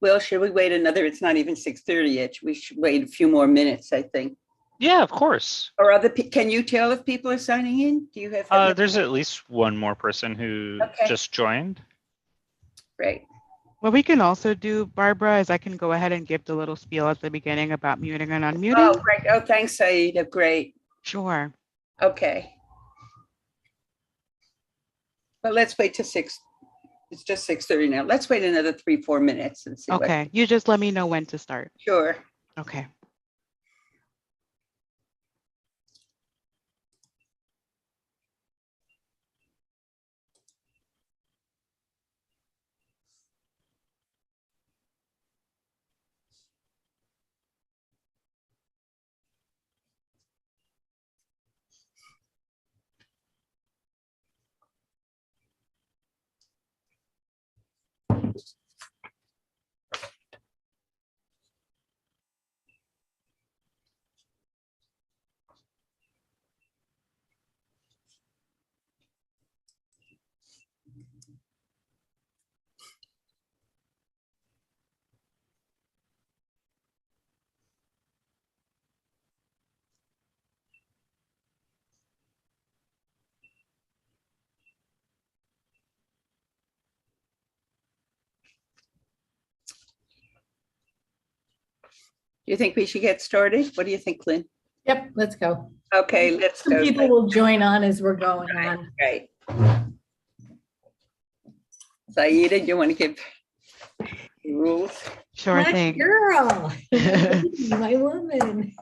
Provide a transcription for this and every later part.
Will, should we wait another? It's not even 6:30 yet. We should wait a few more minutes, I think. Yeah, of course. Or can you tell if people are signing in? Do you have? There's at least one more person who just joined. Great. What we can also do, Barbara, is I can go ahead and give the little spiel at the beginning about muting and unmuting. Oh, great. Oh, thanks, Saida. Great. Sure. Okay. But let's wait till 6. It's just 6:30 now. Let's wait another 3-4 minutes and see. Okay. You just let me know when to start. Sure. Okay. Do you think we should get started? What do you think, Lynn? Yep, let's go. Okay, let's go. Some people will join on as we're going on. Right. Saida, you want to give the rules? Sure thing. Girl, my woman.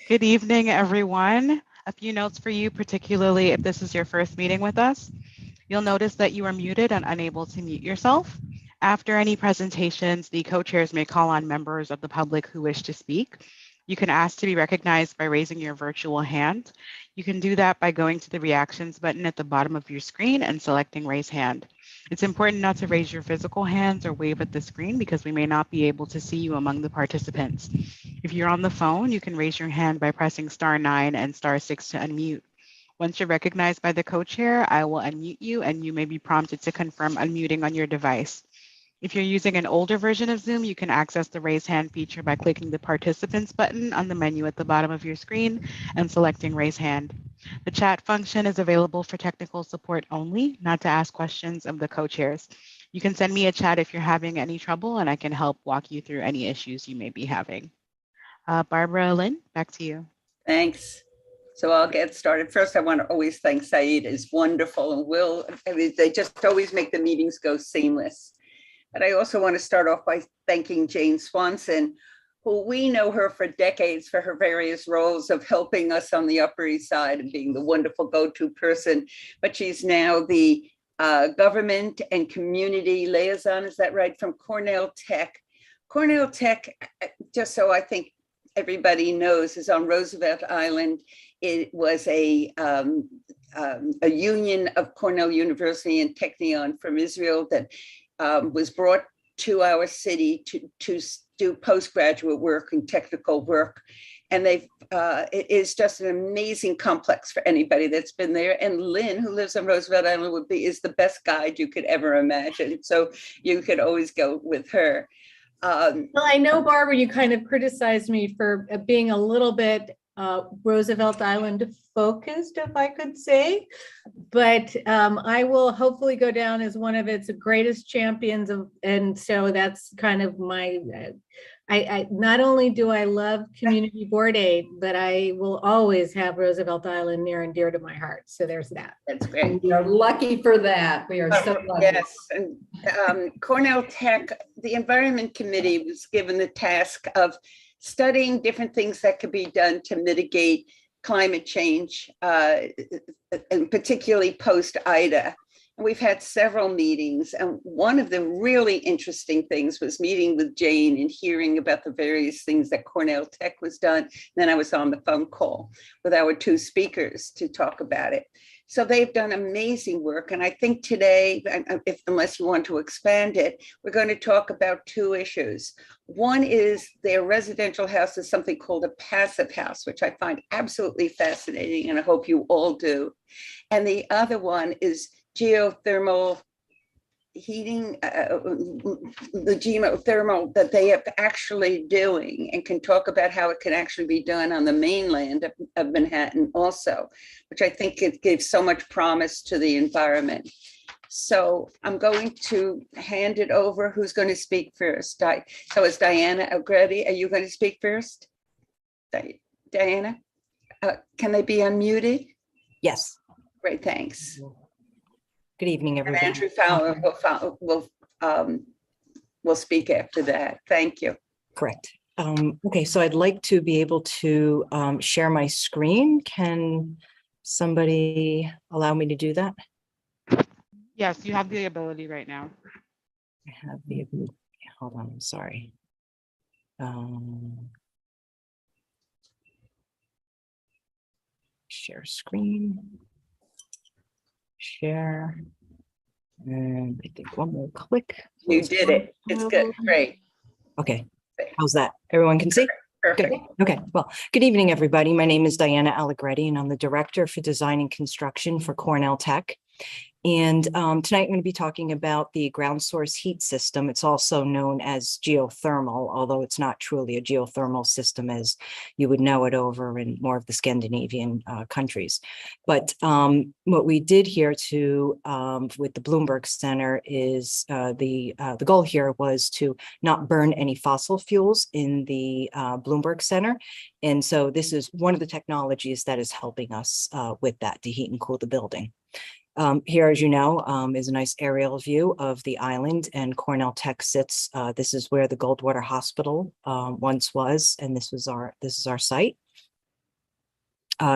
Good evening, everyone. A few notes for you, particularly if this is your first meeting with us. You'll notice that you are muted and unable to mute yourself. After any presentations, the co-chairs may call on members of the public who wish to speak. You can ask to be recognized by raising your virtual hand. You can do that by going to the reactions button at the bottom of your screen and selecting raise hand. It's important not to raise your physical hands or wave at the screen because we may not be able to see you among the participants. If you're on the phone, you can raise your hand by pressing *9 and *6 to unmute. Once you're recognized by the co-chair, I will unmute you and you may be prompted to confirm unmuting on your device. If you're using an older version of Zoom, you can access the raise hand feature by clicking the participants button on the menu at the bottom of your screen and selecting raise hand. The chat function is available for technical support only, not to ask questions of the co-chairs. You can send me a chat if you're having any trouble and I can help walk you through any issues you may be having. Barbara, Lynn, back to you. Thanks. So I'll get started. First, I want to always thank Saida. It's wonderful, and Will, they just always make the meetings go seamless. But I also want to start off by thanking Jane Swanson, who we know her for decades for her various roles of helping us on the Upper East Side and being the wonderful go-to person. But she's now the government and community liaison, is that right, from Cornell Tech. Cornell Tech, just so I think everybody knows, is on Roosevelt Island. It was a union of Cornell University and Technion from Israel that was brought to our city to do postgraduate work and technical work. And it is just an amazing complex for anybody that's been there. And Lynn, who lives on Roosevelt Island, is the best guide you could ever imagine. So you could always go with her. Well, I know, Barbara, you kind of criticized me for being a little bit Roosevelt Island focused, if I could say, but I will hopefully go down as one of its greatest champions and so that's kind of my, I not only do I love community board aid, but I will always have Roosevelt Island near and dear to my heart. So there's that. That's great. We are lucky for that. We are so lucky. Yes, and Cornell Tech, the Environment Committee was given the task of studying different things that could be done to mitigate climate change, and particularly post-Ida. And we've had several meetings, and one of the really interesting things was meeting with Jane and hearing about the various things that Cornell Tech was done. And then I was on the phone call with our 2 speakers to talk about it. So they've done amazing work. And I think today, unless you want to expand it, we're going to talk about 2 issues. One is their residential house is something called a passive house, which I find absolutely fascinating, and I hope you all do. And the other one is geothermal heating, the geothermal that they are actually doing, and can talk about how it can actually be done on the mainland of Manhattan also, which I think it gives so much promise to the environment. So I'm going to hand it over. Who's going to speak first? So it's Diana Allegretti. Are you going to speak first? Diana, can they be unmuted? Yes. Great, thanks. Good evening, And everybody. Andrew Fowler will speak after that. Thank you. Correct. Okay, so I'd like to be able to share my screen. Can somebody allow me to do that? Yes, you have the ability right now. I have the, hold on, I'm sorry. Share screen. Share. And I think one more click. You did it. It's good. Great. Okay. How's that? Everyone can see? Perfect. Good. Okay. Well, good evening, everybody. My name is Diana Allegretti, and I'm the Director for Design and Construction for Cornell Tech. And tonight I'm going to be talking about the ground source heat system. It's also known as geothermal, although it's not truly a geothermal system as you would know it over in more of the Scandinavian countries. But what we did here with the Bloomberg Center is the goal here was to not burn any fossil fuels in the Bloomberg Center. And so this is one of the technologies that is helping us with that, to heat and cool the building. Here, as you know, is a nice aerial view of the island, and Cornell Tech sits. This is where the Goldwater Hospital once was, and this is our site.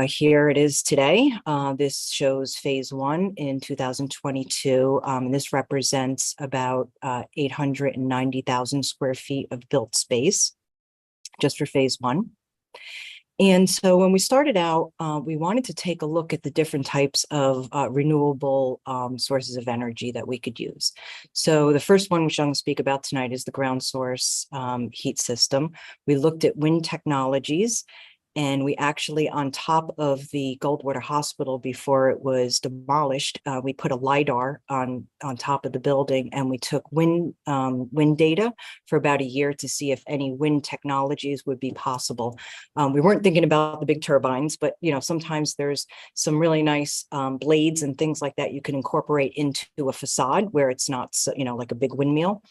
Here it is today. This shows phase 1 in 2022. And this represents about 890,000 square feet of built space just for phase 1. And so when we started out, we wanted to take a look at the different types of renewable sources of energy that we could use. So the first one, which I'm going to speak about tonight, is the ground source heat system. We looked at wind technologies, and we actually, on top of the Goldwater Hospital before it was demolished, we put a LiDAR on top of the building, and we took wind data for about a year to see if any wind technologies would be possible. We weren't thinking about the big turbines, but sometimes there's some really nice blades and things like that you can incorporate into a facade where it's not, like a big windmill.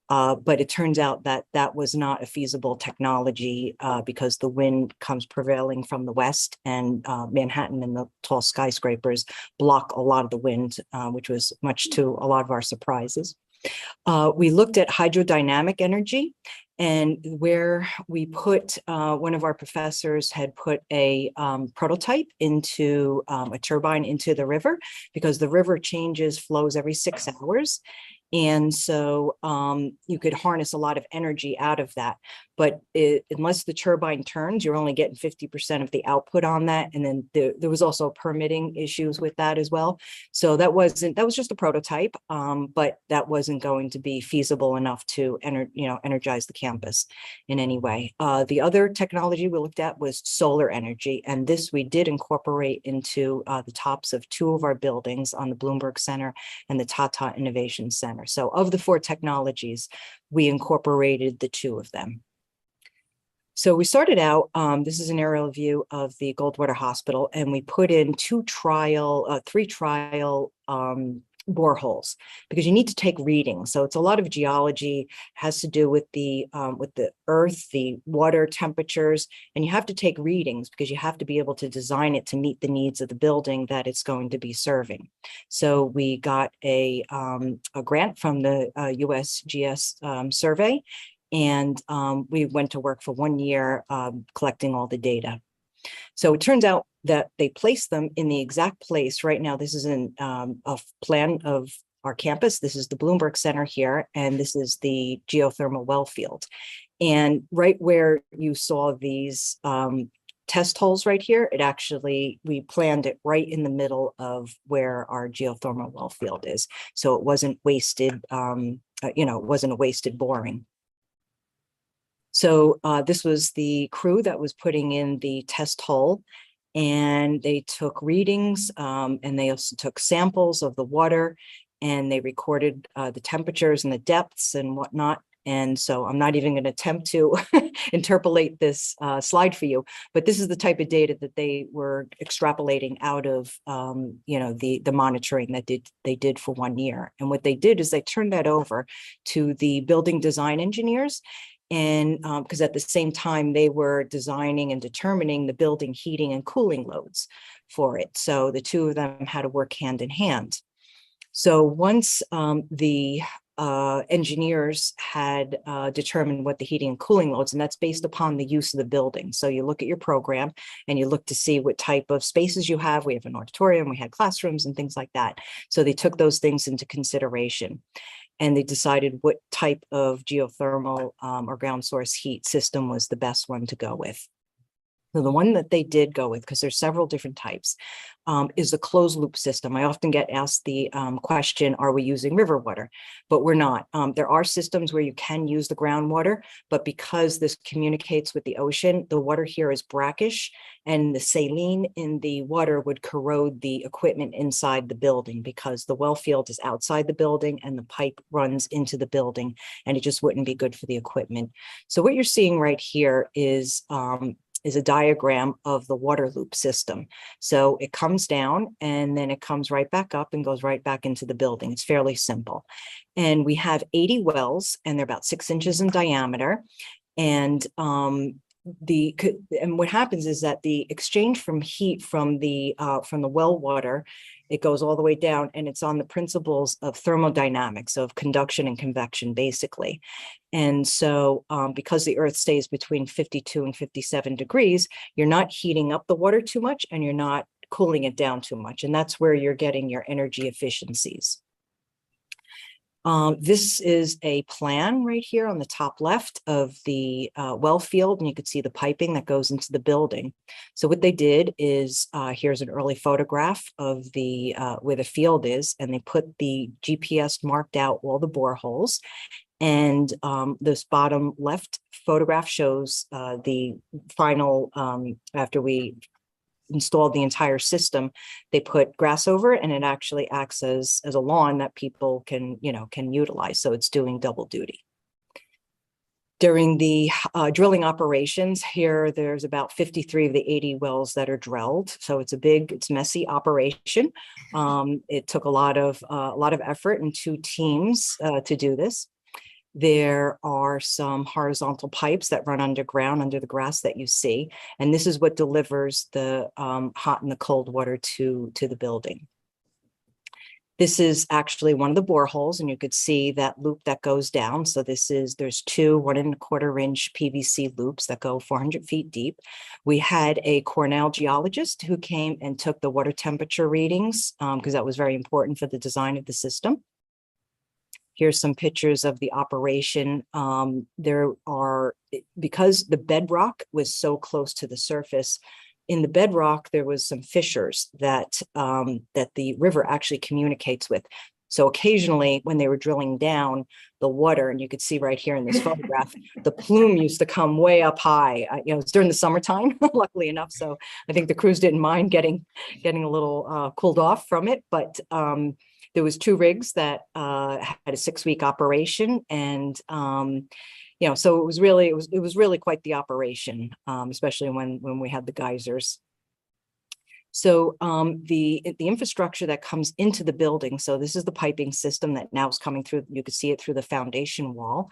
But it turns out that that was not a feasible technology because the wind comes prevailing from the west, and Manhattan and the tall skyscrapers block a lot of the wind, which was much to a lot of our surprises. We looked at hydrodynamic energy, and where we put, one of our professors had put a prototype into a turbine into the river, because the river flows every 6 hours. And so you could harness a lot of energy out of that. But unless the turbine turns, you're only getting 50% of the output on that. And then there was also permitting issues with that as well. So that was just a prototype, but that wasn't going to be feasible enough to energize the campus in any way. The other technology we looked at was solar energy. And this we did incorporate into the tops of 2 of our buildings on the Bloomberg Center and the Tata Innovation Center. So of the 4 technologies, we incorporated the 2 of them. So we started out, this is an aerial view of the Goldwater Hospital, and we put in 3 trial boreholes, because you need to take readings. So it's a lot of geology, has to do with the earth, the water temperatures, and you have to take readings because you have to be able to design it to meet the needs of the building that it's going to be serving. So we got a grant from the USGS survey, and we went to work for 1 year collecting all the data. So it turns out that they placed them in the exact place. Right now, this is a plan of our campus. This is the Bloomberg Center here, and this is the geothermal well field. And right where you saw these test holes right here, we planned it right in the middle of where our geothermal well field is. So it wasn't wasted, it wasn't a wasted boring. So this was the crew that was putting in the test hole, and they took readings, and they also took samples of the water. and they recorded the temperatures and the depths and whatnot. And so I'm not even going to attempt to interpolate this slide for you, but this is the type of data that they were extrapolating out of, the monitoring that they did for 1 year. And what they did is they turned that over to the building design engineers. And because at the same time they were designing and determining the building heating and cooling loads for it. So the two of them had to work hand in hand. So once the engineers had determined what the heating and cooling loads, and that's based upon the use of the building. So you look at your program and you look to see what type of spaces you have. We have an auditorium, we had classrooms and things like that. So they took those things into consideration. And they decided what type of geothermal or ground source heat system was the best one to go with. So the one that they did go with, because there's several different types, is the closed loop system. I often get asked the question, are we using river water? But we're not. There are systems where you can use the groundwater, but because this communicates with the ocean, the water here is brackish, and the saline in the water would corrode the equipment inside the building because the well field is outside the building and the pipe runs into the building, and it just wouldn't be good for the equipment. So what you're seeing right here is a diagram of the water loop system. So it comes down and then it comes right back up and goes right back into the building. It's fairly simple. And we have 80 wells, and they're about 6 inches in diameter. And what happens is that the exchange from heat from the well water, it goes all the way down, and it's on the principles of thermodynamics, of conduction and convection, basically. And so because the earth stays between 52 and 57 degrees, you're not heating up the water too much and you're not cooling it down too much. And that's where you're getting your energy efficiencies. This is a plan right here on the top left of the well field, and you can see the piping that goes into the building. So what they did is, here's an early photograph of the where the field is, and they put the GPS marked out all the boreholes. And this bottom left photograph shows the final, after we installed the entire system, they put grass over it, and it actually acts as a lawn that people can utilize. So it's doing double duty. During the drilling operations here, there's about 53 of the 80 wells that are drilled. So it's messy operation. It took a lot of effort and 2 teams to do this. There are some horizontal pipes that run underground under the grass that you see. And this is what delivers the hot and the cold water to the building. This is actually one of the boreholes, and you could see that loop that goes down. So there's 2 1.25-inch PVC loops that go 400 feet deep. We had a Cornell geologist who came and took the water temperature readings because that was very important for the design of the system. Here's some pictures of the operation. Because the bedrock was so close to the surface, in the bedrock, there was some fissures that the river actually communicates with. So occasionally when they were drilling down the water, and you could see right here in this photograph, the plume used to come way up high. It's during the summertime, luckily enough. So I think the crews didn't mind getting a little cooled off from it, but there was 2 rigs that had a 6-week operation, and so it was really quite the operation, especially when we had the geysers. So the infrastructure that comes into the building. So this is the piping system that now is coming through. You can see it through the foundation wall.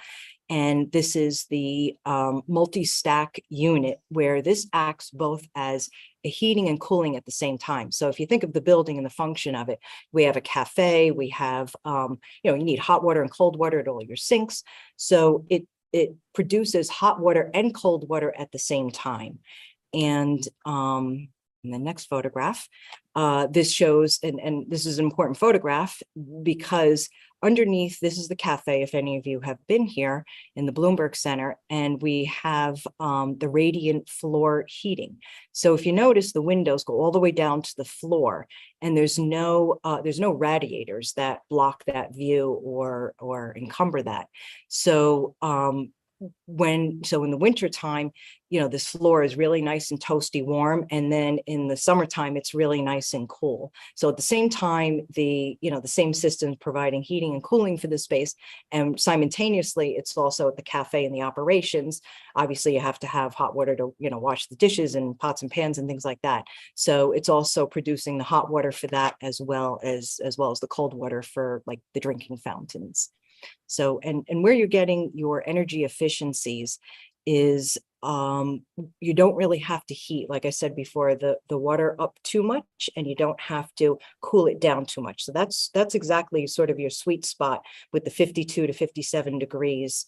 And this is the multi-stack unit, where this acts both as a heating and cooling at the same time. So if you think of the building and the function of it, we have a cafe, we have, you need hot water and cold water at all your sinks. So it produces hot water and cold water at the same time. And in the next photograph, this shows, and this is an important photograph because underneath, this is the cafe, if any of you have been here in the Bloomberg Center, and we have the radiant floor heating. So if you notice, the windows go all the way down to the floor, and there's no radiators that block that view or encumber that. So so in the winter time, this floor is really nice and toasty warm. And then in the summertime, it's really nice and cool. So at the same time, the same system providing heating and cooling for the space. And simultaneously, it's also at the cafe and the operations. Obviously, you have to have hot water to, wash the dishes and pots and pans and things like that. So it's also producing the hot water for that as well as the cold water for like the drinking fountains. So, and where you're getting your energy efficiencies is you don't really have to heat, like I said before, the water up too much, and you don't have to cool it down too much. So that's exactly sort of your sweet spot with the 52 to 57 degrees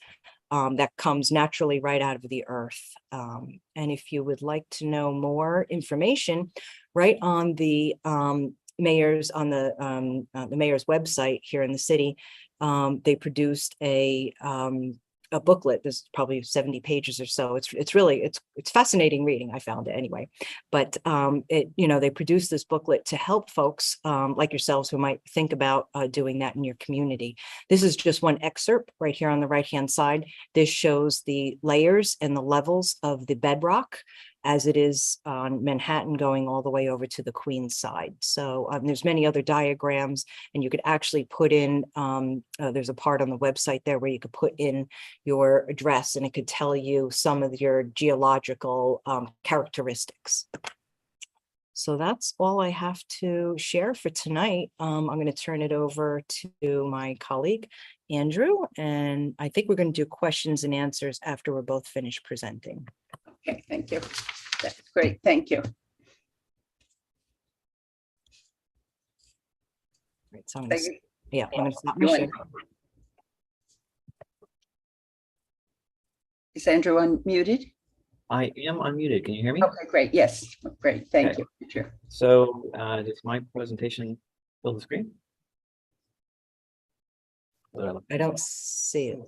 that comes naturally right out of the earth. And if you would like to know more information, right on the mayor's website here in the city, they produced a booklet. There's probably 70 pages or so. It's fascinating reading. I found it anyway. But they produced this booklet to help folks like yourselves who might think about doing that in your community. This is just one excerpt right here on the right-hand side. This shows the layers and the levels of the bedrock as it is on Manhattan going all the way over to the Queens side. So there's many other diagrams, and you could actually put in, there's a part on the website there where you could put in your address and it could tell you some of your geological characteristics. So that's all I have to share for tonight. I'm going to turn it over to my colleague, Andrew, and I think we're going to do questions and answers after we're both finished presenting. Okay, thank you. That's great. Thank you. Right, so I'm going to stop my share. Is Andrew unmuted? I am unmuted. Can you hear me? Okay, great. Yes, great. Thank you. Sure. So does my presentation fill the screen? I don't see it.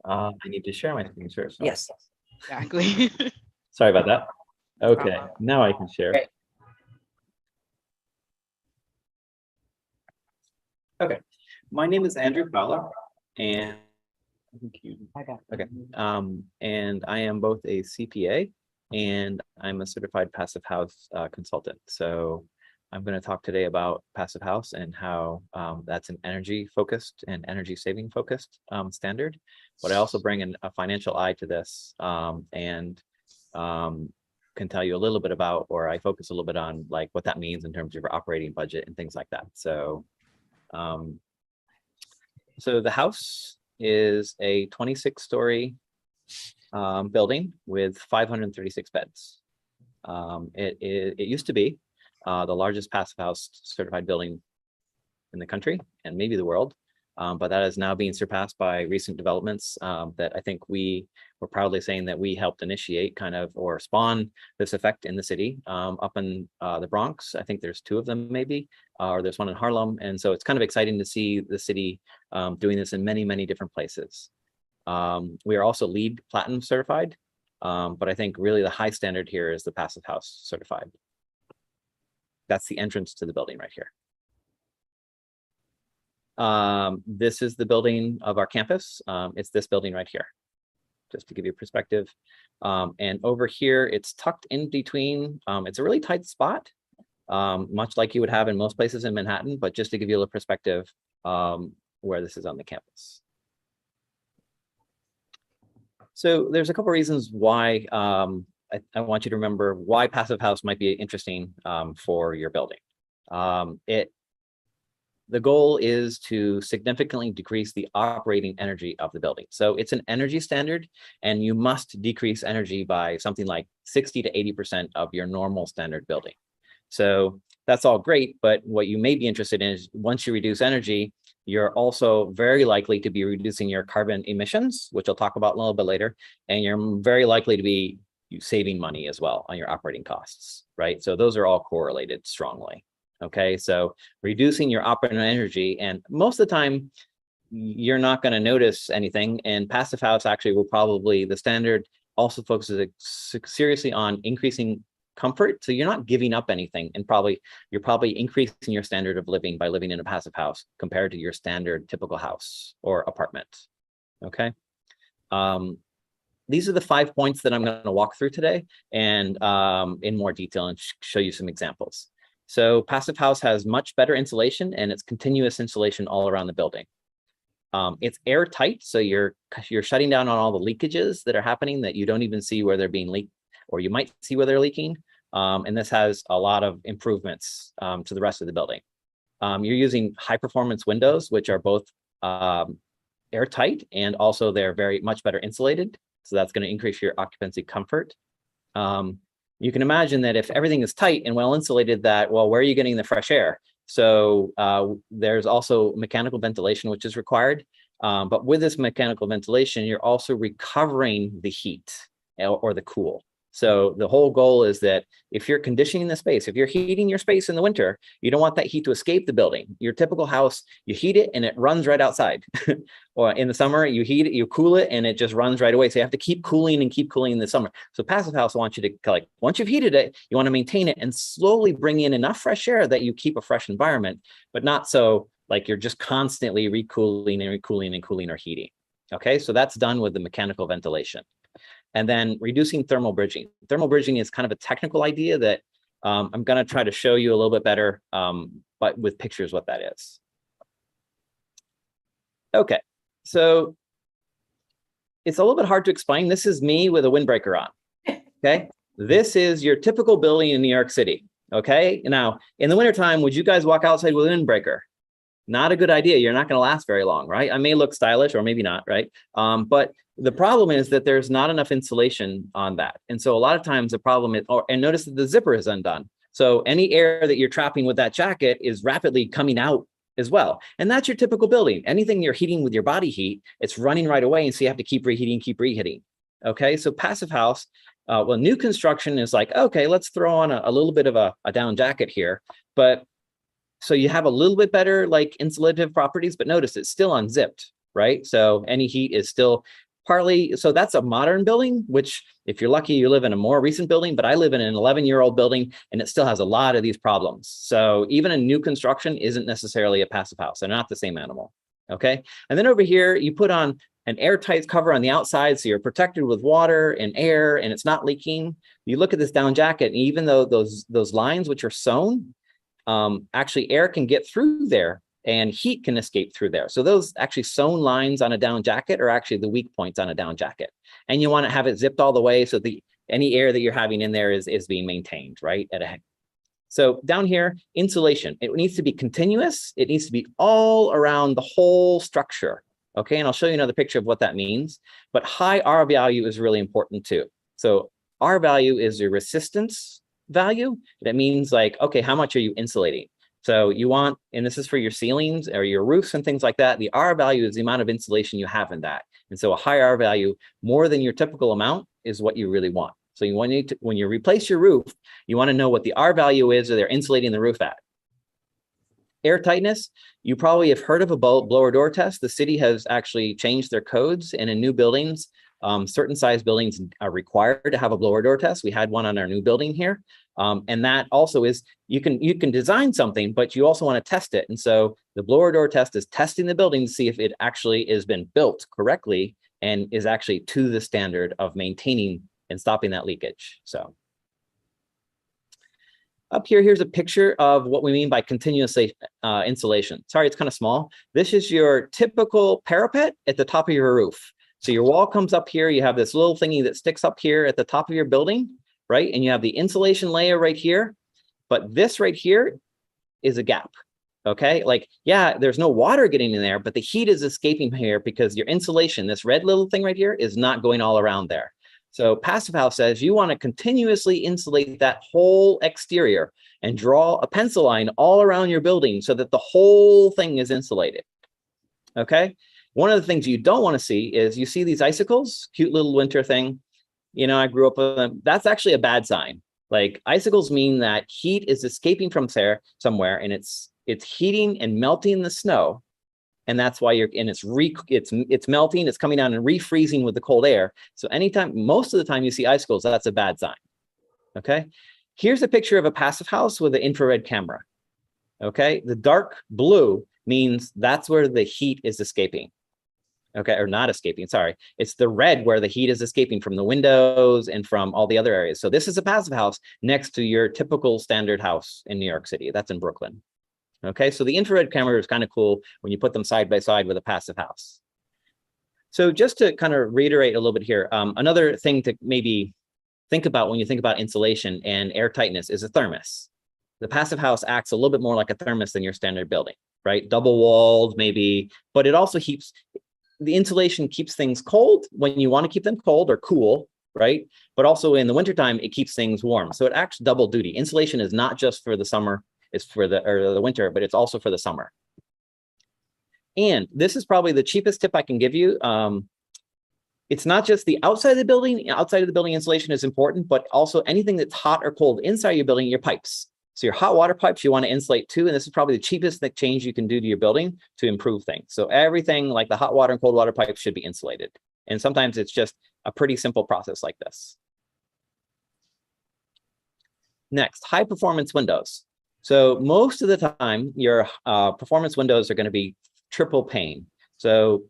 I need to share my screen first. Yes. Exactly. Sorry about that. Okay, now I can share. Great. Okay, my name is Andrew Fowler, and okay, and I am both a CPA and I'm a certified passive house consultant. So I'm going to talk today about passive house and how that's an energy focused and energy saving focused standard. But I also bring in a financial eye to this and can tell you a little bit about, or I focus a little bit on like what that means in terms of your operating budget and things like that. So, so the house is a 26-story building with 536 beds. It used to be the largest passive house certified building in the country and maybe the world, but that is now being surpassed by recent developments that I think we're proudly saying that we helped initiate kind of or spawn this effect in the city up in the Bronx. I think there's 2 of them maybe, or there's one in Harlem. And so it's kind of exciting to see the city doing this in many, many different places. We are also LEED Platinum certified, but I think really the high standard here is the passive house certified. That's the entrance to the building right here. This is the building of our campus. It's this building right here, just to give you perspective. And over here, it's tucked in between. It's a really tight spot, much like you would have in most places in Manhattan, but just to give you a little perspective where this is on the campus. So there's a couple reasons why I want you to remember why passive house might be interesting for your building. The goal is to significantly decrease the operating energy of the building. So it's an energy standard, and you must decrease energy by something like 60 to 80% of your normal standard building. So that's all great, but what you may be interested in is once you reduce energy, you're also very likely to be reducing your carbon emissions, which I'll talk about a little bit later, and you're very likely to be saving money as well on your operating costs, right? So those are all correlated strongly. Okay, so reducing your operating energy, and most of the time you're not going to notice anything. And passive house actually will probably, the standard also focuses seriously on increasing comfort. So you're not giving up anything, and you're probably increasing your standard of living by living in a passive house compared to your standard typical house or apartment. Okay, These are the 5 points that I'm going to walk through today and in more detail and show you some examples. So Passive House has much better insulation and it's continuous insulation all around the building. It's airtight, so you're shutting down on all the leakages that are happening that you don't even see where they're being leaked, or you might see where they're leaking. And this has a lot of improvements to the rest of the building. You're using high performance windows, which are both airtight and also they're very much better insulated. So that's going to increase your occupancy comfort. You can imagine that if everything is tight and well insulated, well, where are you getting the fresh air? So there's also mechanical ventilation, which is required. But with this mechanical ventilation, you're also recovering the heat or the cool. So the whole goal is that if you're conditioning the space, if you're heating your space in the winter, you don't want that heat to escape the building. Your typical house, you heat it and it runs right outside. Or in the summer, you heat it, you cool it, and it just runs right away. So you have to keep cooling and keep cooling in the summer. So Passive House wants you to, like, once you've heated it, you want to maintain it and slowly bring in enough fresh air that you keep a fresh environment, but not so like you're just constantly recooling and recooling and cooling or heating. Okay, so that's done with the mechanical ventilation. And then reducing thermal bridging. Thermal bridging is kind of a technical idea that I'm going to try to show you a little bit better, but with pictures what that is. Okay, so it's a little bit hard to explain. This is me with a windbreaker on. Okay, this is your typical building in New York City. Okay, now in the wintertime, would you guys walk outside with a windbreaker? Not a good idea. You're not going to last very long, right? I may look stylish or maybe not, right? But the problem is that there's not enough insulation on that. And so a lot of times the problem is, and notice that the zipper is undone. So any air that you're trapping with that jacket is rapidly coming out as well. And that's your typical building. Anything you're heating with your body heat, it's running right away. And so you have to keep reheating. Okay, so Passive House, well, new construction is like, okay, let's throw on a little bit of a down jacket here. But so you have a little bit better like insulative properties, but notice it's still unzipped, right? So any heat is still partly, so that's a modern building, which if you're lucky, you live in a more recent building, but I live in an 11-year-old building and it still has a lot of these problems. So even a new construction isn't necessarily a Passive House. They're not the same animal, okay? And then over here, you put on an airtight cover on the outside, so you're protected with water and air and it's not leaking. You look at this down jacket, and even though those lines which are sewn, actually air can get through there and heat can escape through there. So those actually sewn lines on a down jacket are actually the weak points on a down jacket. And you want to have it zipped all the way so any air that you're having in there is being maintained, right? So down here, insulation. It needs to be continuous. It needs to be all around the whole structure. Okay, and I'll show you another picture of what that means. But high R value is really important too. So R value is your resistance value. That means like, okay, how much are you insulating? So you want, and this is for your ceilings or your roofs and things like that, the R value is the amount of insulation you have in that. And so a high R value, more than your typical amount, is what you really want. So you want to, when you replace your roof, you want to know what the R value is or they're insulating the roof at. Air tightness, you probably have heard of a blower door test. The city has actually changed their codes, and in new buildings, certain size buildings are required to have a blower door test. We had one on our new building here. And that also is, you can design something, but you also want to test it. And so the blower door test is testing the building to see if it actually has been built correctly and is actually to the standard of maintaining and stopping that leakage. So up here, here's a picture of what we mean by continuous insulation. Sorry, it's kind of small. This is your typical parapet at the top of your roof. So your wall comes up here. You have this little thingy that sticks up here at the top of your building, right? And you have the insulation layer right here. But this right here is a gap, okay? Like, yeah, there's no water getting in there, but the heat is escaping here because your insulation, this red little thing right here, is not going all around there. So Passive House says you want to continuously insulate that whole exterior and draw a pencil line all around your building so that the whole thing is insulated, okay? One of the things you don't want to see is you see these icicles, cute little winter thing. You know, I grew up with them. That's actually a bad sign. Like icicles mean that heat is escaping from somewhere and it's heating and melting the snow. And that's why it's melting, it's coming down and refreezing with the cold air. So most of the time you see icicles, that's a bad sign. Okay. Here's a picture of a Passive House with an infrared camera. Okay. The dark blue means that's where the heat is escaping. Okay, or not escaping, sorry. It's the red where the heat is escaping from the windows and from all the other areas. So this is a passive house next to your typical standard house in New York City. That's in Brooklyn. Okay, so the infrared camera is kind of cool when you put them side by side with a passive house. So just to kind of reiterate a little bit here, another thing to maybe think about when you think about insulation and air tightness is a thermos. The passive house acts a little bit more like a thermos than your standard building, right? Double walled maybe, but it also keeps, the insulation keeps things cold when you want to keep them cold or cool, right? But also in the wintertime, it keeps things warm. So it acts double duty. Insulation is not just for the summer, it's for the winter, but it's also for the summer. And this is probably the cheapest tip I can give you. It's not just the outside of the building. Outside of the building insulation is important, but also anything that's hot or cold inside your building, your pipes. So your hot water pipes, you want to insulate too. And this is probably the cheapest change you can do to your building to improve things. So everything like the hot water and cold water pipes should be insulated. And sometimes it's just a pretty simple process like this. Next, high performance windows. So most of the time, your performance windows are going to be triple pane. So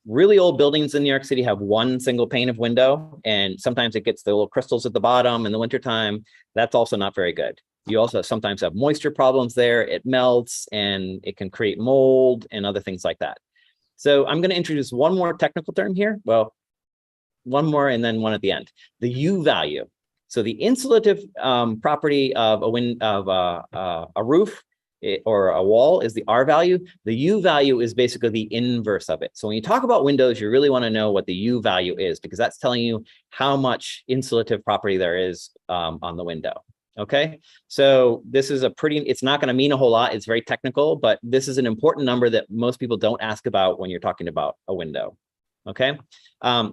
really old buildings in New York City have one single pane of window, and sometimes it gets the little crystals at the bottom in the wintertime. That's also not very good. You also sometimes have moisture problems there. It melts and it can create mold and other things like that. So I'm going to introduce one more technical term here. Well, one more and then one at the end. The U value. So the insulative property of a roof or a wall is the R value. The U value is basically the inverse of it. So when you talk about windows, you really want to know what the U value is, because that's telling you how much insulative property there is on the window. Okay, so this is it's not going to mean a whole lot. It's very technical, but this is an important number that most people don't ask about when you're talking about a window. Okay,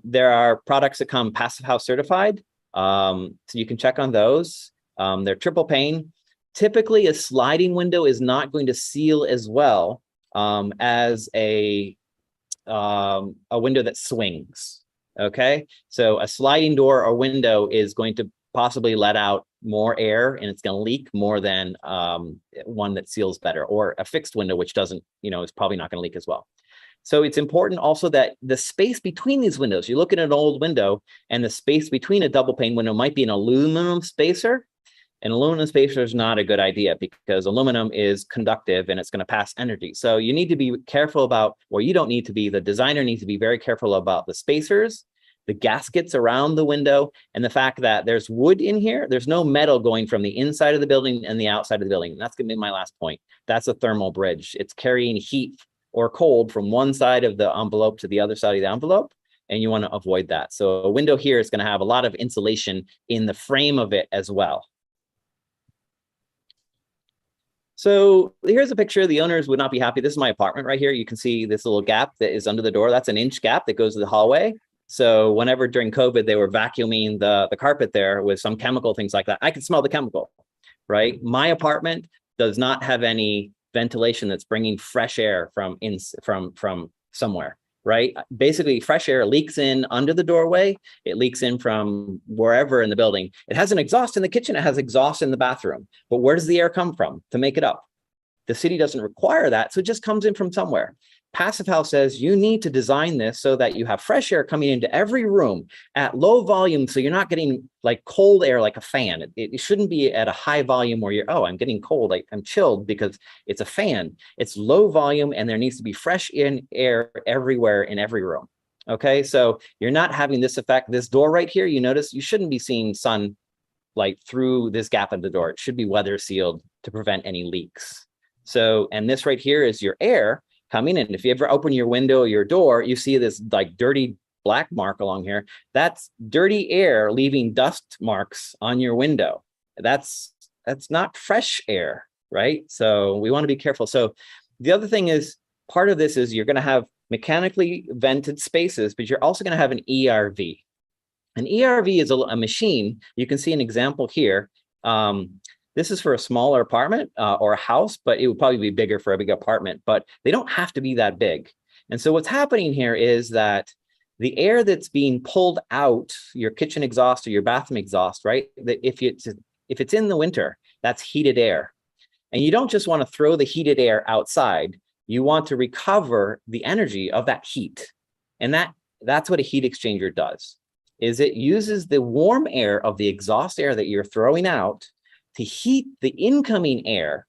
there are products that come passive house certified. So you can check on those. They're triple pane. Typically, a sliding window is not going to seal as well as a window that swings. Okay, so a sliding door or window is going to possibly let out more air and it's going to leak more than one that seals better, or a fixed window, which doesn't, is probably not going to leak as well. So it's important also that the space between these windows, you look at an old window and the space between a double pane window might be an aluminum spacer. An aluminum spacer is not a good idea because aluminum is conductive and it's going to pass energy. So you need to be careful about, or you don't need to be, the designer needs to be very careful about the spacers, the gaskets around the window, and the fact that there's wood in here. There's no metal going from the inside of the building and the outside of the building. And that's going to be my last point. That's a thermal bridge. It's carrying heat or cold from one side of the envelope to the other side of the envelope, and you want to avoid that. So a window here is going to have a lot of insulation in the frame of it as well. So here's a picture. The owners would not be happy. This is my apartment right here. You can see this little gap that is under the door. That's an inch gap that goes to the hallway. So whenever during COVID, they were vacuuming the carpet there with some chemical, things like that, I could smell the chemical, right? My apartment does not have any ventilation that's bringing fresh air from somewhere, right? Basically, fresh air leaks in under the doorway. It leaks in from wherever in the building. It has an exhaust in the kitchen. It has exhaust in the bathroom. But where does the air come from to make it up? The city doesn't require that, so it just comes in from somewhere. Passive House says you need to design this so that you have fresh air coming into every room at low volume, so you're not getting like cold air like a fan. It shouldn't be at a high volume where you're, oh, I'm getting cold, I'm chilled because it's a fan. It's low volume and there needs to be fresh air everywhere in every room. Okay, so you're not having this effect. This door right here, you notice you shouldn't be seeing sunlight through this gap in the door. It should be weather sealed to prevent any leaks. So, and this right here is your air coming in. If you ever open your window or your door, you see this like dirty black mark along here. That's dirty air leaving dust marks on your window. That's not fresh air, right? So we want to be careful. So the other thing is, part of this is you're going to have mechanically vented spaces, but you're also going to have an ERV. An ERV is a machine. You can see an example here. This is for a smaller apartment or a house, but it would probably be bigger for a big apartment, but they don't have to be that big. And so what's happening here is that the air that's being pulled out, your kitchen exhaust or your bathroom exhaust, right? If it's in the winter, that's heated air. And you don't just want to throw the heated air outside. You want to recover the energy of that heat. And that's what a heat exchanger does, is it uses the warm air of the exhaust air that you're throwing out to heat the incoming air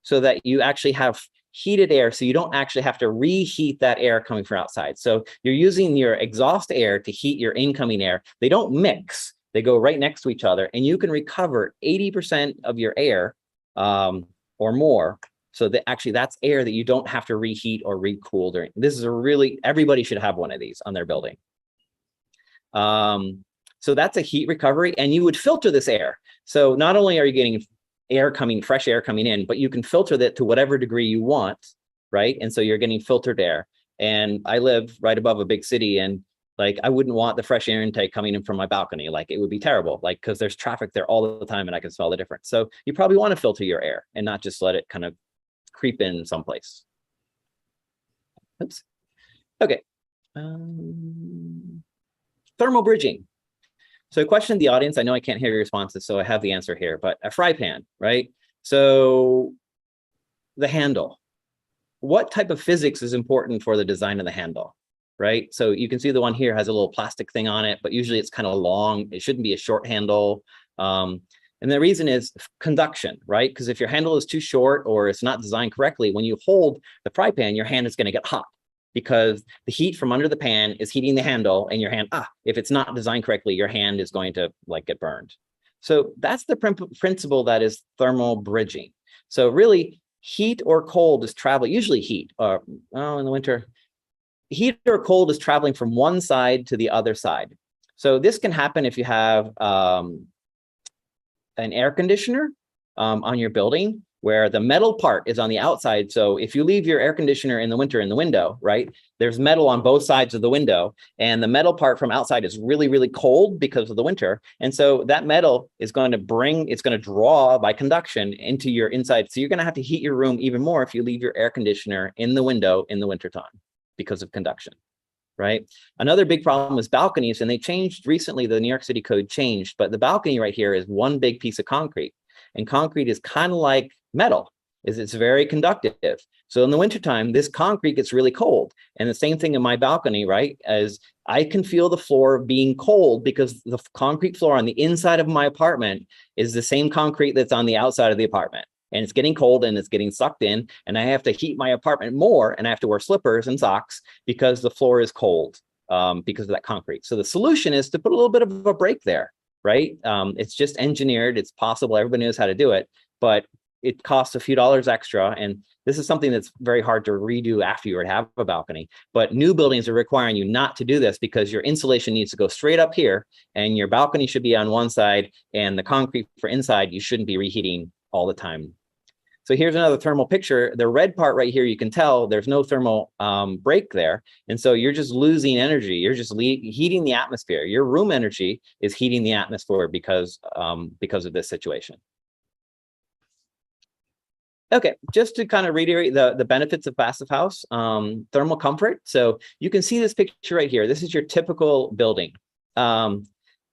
so that you actually have heated air, so you don't actually have to reheat that air coming from outside. So you're using your exhaust air to heat your incoming air. They don't mix, they go right next to each other, and you can recover 80% of your air or more. So that actually that's air that you don't have to reheat or recool during. This is everybody should have one of these on their building. So that's a heat recovery, and you would filter this air. So not only are you getting fresh air coming in, but you can filter that to whatever degree you want, right? And so you're getting filtered air. And I live right above a big city, and like I wouldn't want the fresh air intake coming in from my balcony. Like it would be terrible, like because there's traffic there all the time and I can smell the difference. So you probably want to filter your air and not just let it kind of creep in someplace. Oops. Okay. Thermal bridging. So I questioned the audience. I know I can't hear your responses, so I have the answer here, but a fry pan, right? So the handle. What type of physics is important for the design of the handle, right? So you can see the one here has a little plastic thing on it, but usually it's kind of long. It shouldn't be a short handle. And the reason is conduction, right? Because if your handle is too short or it's not designed correctly, when you hold the fry pan, your hand is going to get hot, because the heat from under the pan is heating the handle, and your hand, if it's not designed correctly, your hand is going to like get burned. So that's the principle that is thermal bridging. So really heat or cold is traveling, usually heat, in the winter, heat or cold is traveling from one side to the other side. So this can happen if you have an air conditioner on your building, where the metal part is on the outside. So if you leave your air conditioner in the winter in the window, right, there's metal on both sides of the window, and the metal part from outside is really, really cold because of the winter. And so that metal is going to draw by conduction into your inside. So you're going to have to heat your room even more if you leave your air conditioner in the window in the wintertime because of conduction, right? Another big problem is balconies, and they changed recently, the New York City code changed, but the balcony right here is one big piece of concrete. And concrete is kind of like metal, it's very conductive. So in the wintertime, this concrete gets really cold. And the same thing in my balcony, right? As I can feel the floor being cold because the concrete floor on the inside of my apartment is the same concrete that's on the outside of the apartment. And it's getting cold and it's getting sucked in. And I have to heat my apartment more, and I have to wear slippers and socks because the floor is cold because of that concrete. So the solution is to put a little bit of a break there, right? It's just engineered. It's possible. Everybody knows how to do it, but it costs a few dollars extra. And this is something that's very hard to redo after you have a balcony. But new buildings are requiring you not to do this because your insulation needs to go straight up here, and your balcony should be on one side, and the concrete for inside, you shouldn't be reheating all the time. So here's another thermal picture. The red part right here, you can tell there's no thermal break there. And so you're just losing energy. You're just heating the atmosphere. Your room energy is heating the atmosphere because of this situation. Okay, just to kind of reiterate the benefits of passive house, thermal comfort. So you can see this picture right here. This is your typical building.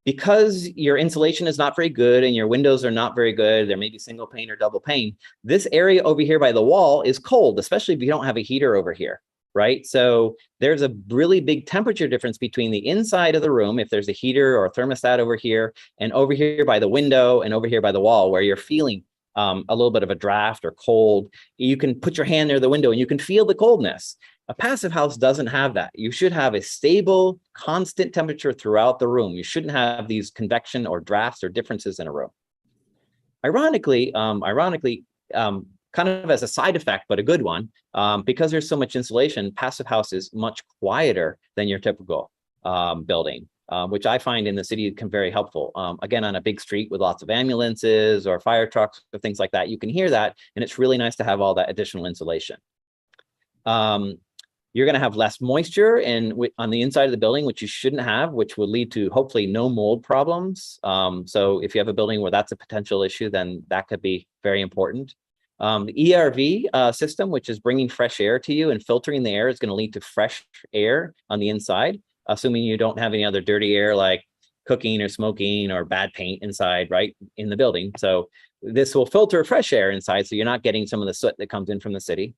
Because your insulation is not very good and your windows are not very good, there may be single pane or double pane, this area over here by the wall is cold, especially if you don't have a heater over here, right? So there's a really big temperature difference between the inside of the room, if there's a heater or a thermostat over here, and over here by the window and over here by the wall, where you're feeling a little bit of a draft or cold. You can put your hand near the window and you can feel the coldness. A passive house doesn't have that. You should have a stable, constant temperature throughout the room. You shouldn't have these convection or drafts or differences in a room. Ironically, kind of as a side effect, but a good one, because there's so much insulation, passive house is much quieter than your typical building, which I find in the city can be very helpful. Again, on a big street with lots of ambulances or fire trucks or things like that, you can hear that, and it's really nice to have all that additional insulation. You're going to have less moisture on the inside of the building, which you shouldn't have, which will lead to hopefully no mold problems. So if you have a building where that's a potential issue, then that could be very important. The ERV system, which is bringing fresh air to you and filtering the air, is going to lead to fresh air on the inside, assuming you don't have any other dirty air like cooking or smoking or bad paint inside, right, in the building. So this will filter fresh air inside, so you're not getting some of the soot that comes in from the city.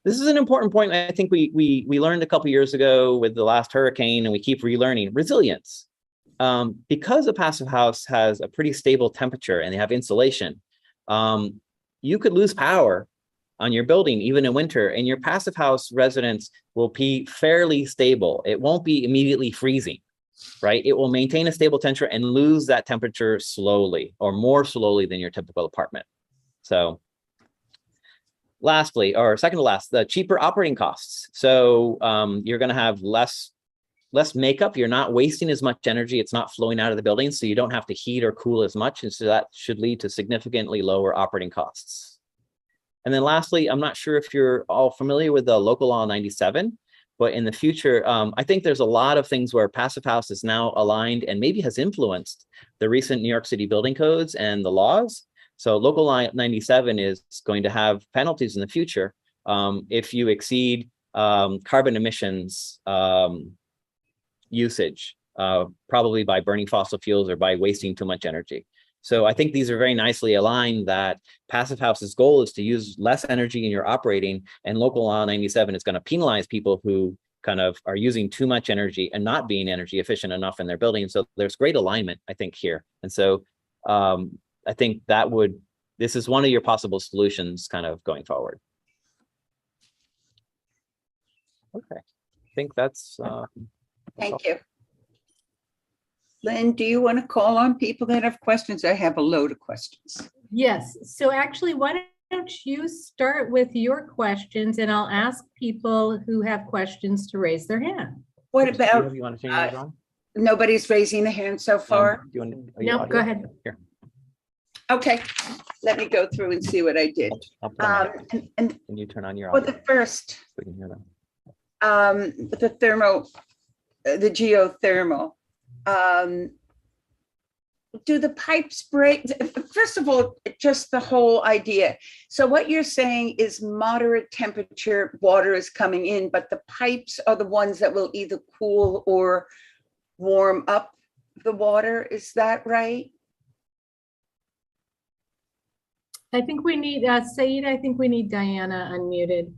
This is an important point. I think we learned a couple years ago with the last hurricane, and we keep relearning resilience. Because a passive house has a pretty stable temperature and they have insulation, you could lose power on your building even in winter, and your passive house residents will be fairly stable. It won't be immediately freezing, right? It will maintain a stable temperature and lose that temperature slowly, or more slowly than your typical apartment. So lastly, or second to last, the cheaper operating costs. So you're going to have less makeup. You're not wasting as much energy. It's not flowing out of the building, so you don't have to heat or cool as much. And so that should lead to significantly lower operating costs. And then lastly, I'm not sure if you're all familiar with the local law 97, but in the future, I think there's a lot of things where passive house is now aligned and maybe has influenced the recent New York City building codes and the laws. So local law 97 is going to have penalties in the future if you exceed carbon emissions usage, probably by burning fossil fuels or by wasting too much energy. So I think these are very nicely aligned, that passive house's goal is to use less energy in your operating, and local law 97 is going to penalize people who kind of are using too much energy and not being energy efficient enough in their building. So there's great alignment, I think, here. And so I think this is one of your possible solutions kind of going forward. Okay, I think that's Thank you. Lynn, do you want to call on people that have questions? I have a load of questions. Yes. So actually, why don't you start with your questions, and I'll ask people who have questions to raise their hand. What about, you want to change on? Nobody's raising a hand so far? No, go ahead. Here. Okay, let me go through and see what I did. I'll put on And Can you turn on your for audio? the first, So we can hear them. the geothermal, do the pipes break? First of all, just the whole idea. So what you're saying is moderate temperature water is coming in, but the pipes are the ones that will either cool or warm up the water. Is that right? I think we need, Saeed, I think we need Diana unmuted.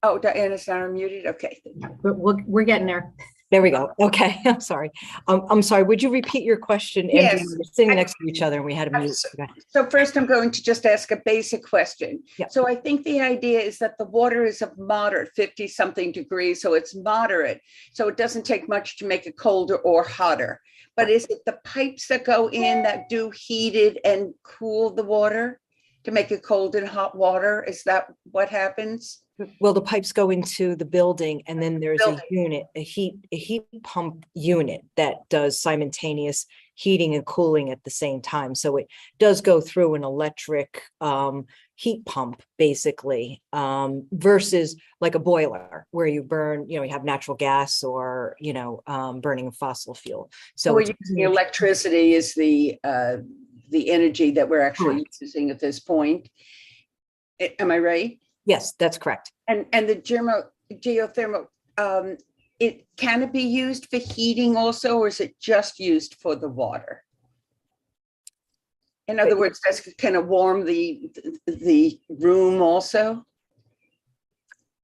Oh, Diana's not unmuted. Okay. We're getting there. There we go. Okay, I'm sorry. I'm sorry. Would you repeat your question? Yes. Andrew, we were sitting next to each other and we had a mute. So first I'm going to just ask a basic question. Yeah. So I think the idea is that the water is of moderate 50 something degrees. So it's moderate. So it doesn't take much to make it colder or hotter. But is it the pipes that go in that do heat it and cool the water to make it cold and hot water? Is that what happens? Well, the pipes go into the building, and then there's a unit, a heat pump unit that does simultaneous heating and cooling at the same time. So it does go through an electric heat pump, basically, versus like a boiler where you burn, you have natural gas or, burning fossil fuel. So we're using electricity is the energy that we're actually using at this point. Am I right? Yes, that's correct. And the geothermal, can it be used for heating also, or is it just used for the water? In other words, that's kind of warm the room also?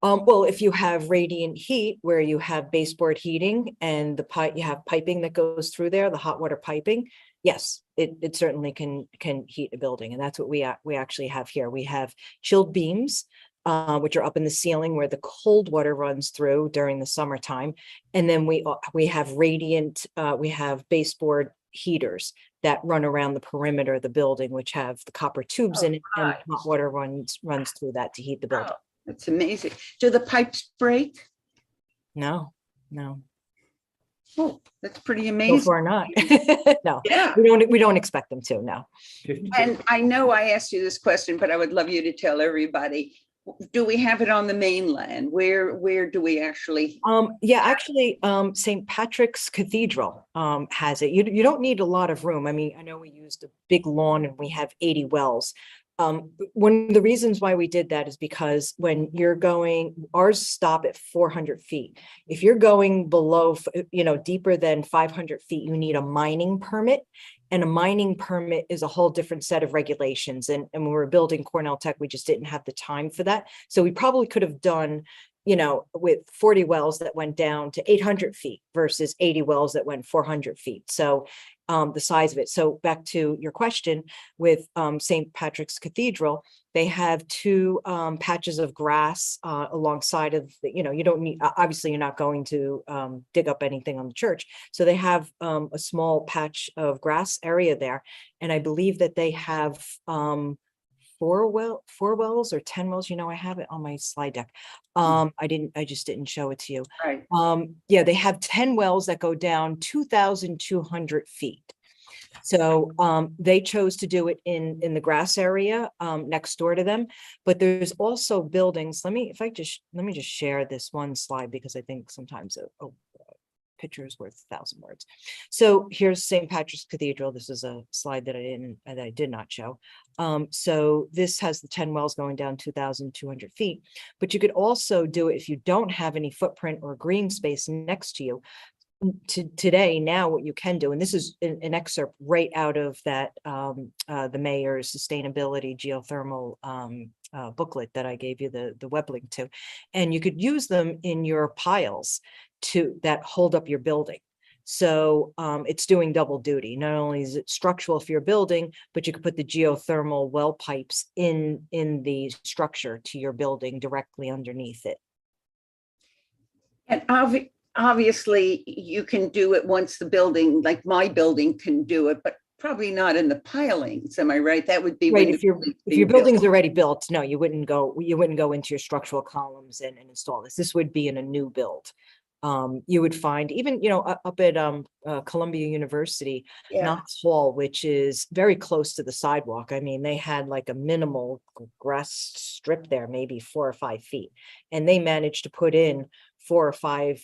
Well, if you have radiant heat where you have baseboard heating and you have piping that goes through there, the hot water piping, yes, it certainly can heat a building. And that's what we actually have here. We have chilled beams, which are up in the ceiling where the cold water runs through during the summertime. And then we have radiant, we have baseboard heaters that run around the perimeter of the building, which have the copper tubes in it, and hot water runs through that to heat the building. That's amazing. Do the pipes break? No. Oh, that's pretty amazing. So far not. No, Yeah. we don't expect them to, no. And I know I asked you this question, but I would love you to tell everybody, do we have it on the mainland? Where do we actually? Yeah, actually, St. Patrick's Cathedral has it. You don't need a lot of room. I mean, I know we used a big lawn and we have 80 wells. One of the reasons why we did that is because when you're going, ours stop at 400 feet. If you're going below, deeper than 500 feet, you need a mining permit. And a mining permit is a whole different set of regulations. And when we were building Cornell Tech, we just didn't have the time for that. So we probably could have done, you know, with 40 wells that went down to 800 feet versus 80 wells that went 400 feet. So the size of it. So back to your question with St. Patrick's Cathedral, they have two patches of grass alongside of the, you know, you don't need, obviously you're not going to dig up anything on the church. So they have a small patch of grass area there. And I believe that they have 4 wells or 10 wells. You know, I have it on my slide deck. I just didn't show it to you. Right. Yeah, they have 10 wells that go down 2,200 feet. So they chose to do it in the grass area next door to them. But there's also buildings. Let me just share this one slide, because I think sometimes a picture is worth 1,000 words. So here's St. Patrick's Cathedral. This is a slide that I did not show. So this has the 10 wells going down 2,200 feet. But you could also do it if you don't have any footprint or green space next to you. Today, now what you can do, and this is an excerpt right out of that the mayor's sustainability geothermal booklet that I gave you the web link to, and you could use them in your piles that hold up your building. So it's doing double duty. Not only is it structural for your building, but you could put the geothermal well pipes in the structure to your building directly underneath it. And obviously you can do it once the building, like my building can do it, but probably not in the pilings. Am I right? That would be right. When if your building's already built, no, you wouldn't go into your structural columns and install this. This would be in a new build. You would find even, you know, up at Columbia University, Knox Hall, which is very close to the sidewalk. I mean, they had like a minimal grass strip there, maybe 4 or 5 feet. And they managed to put in 4 or 5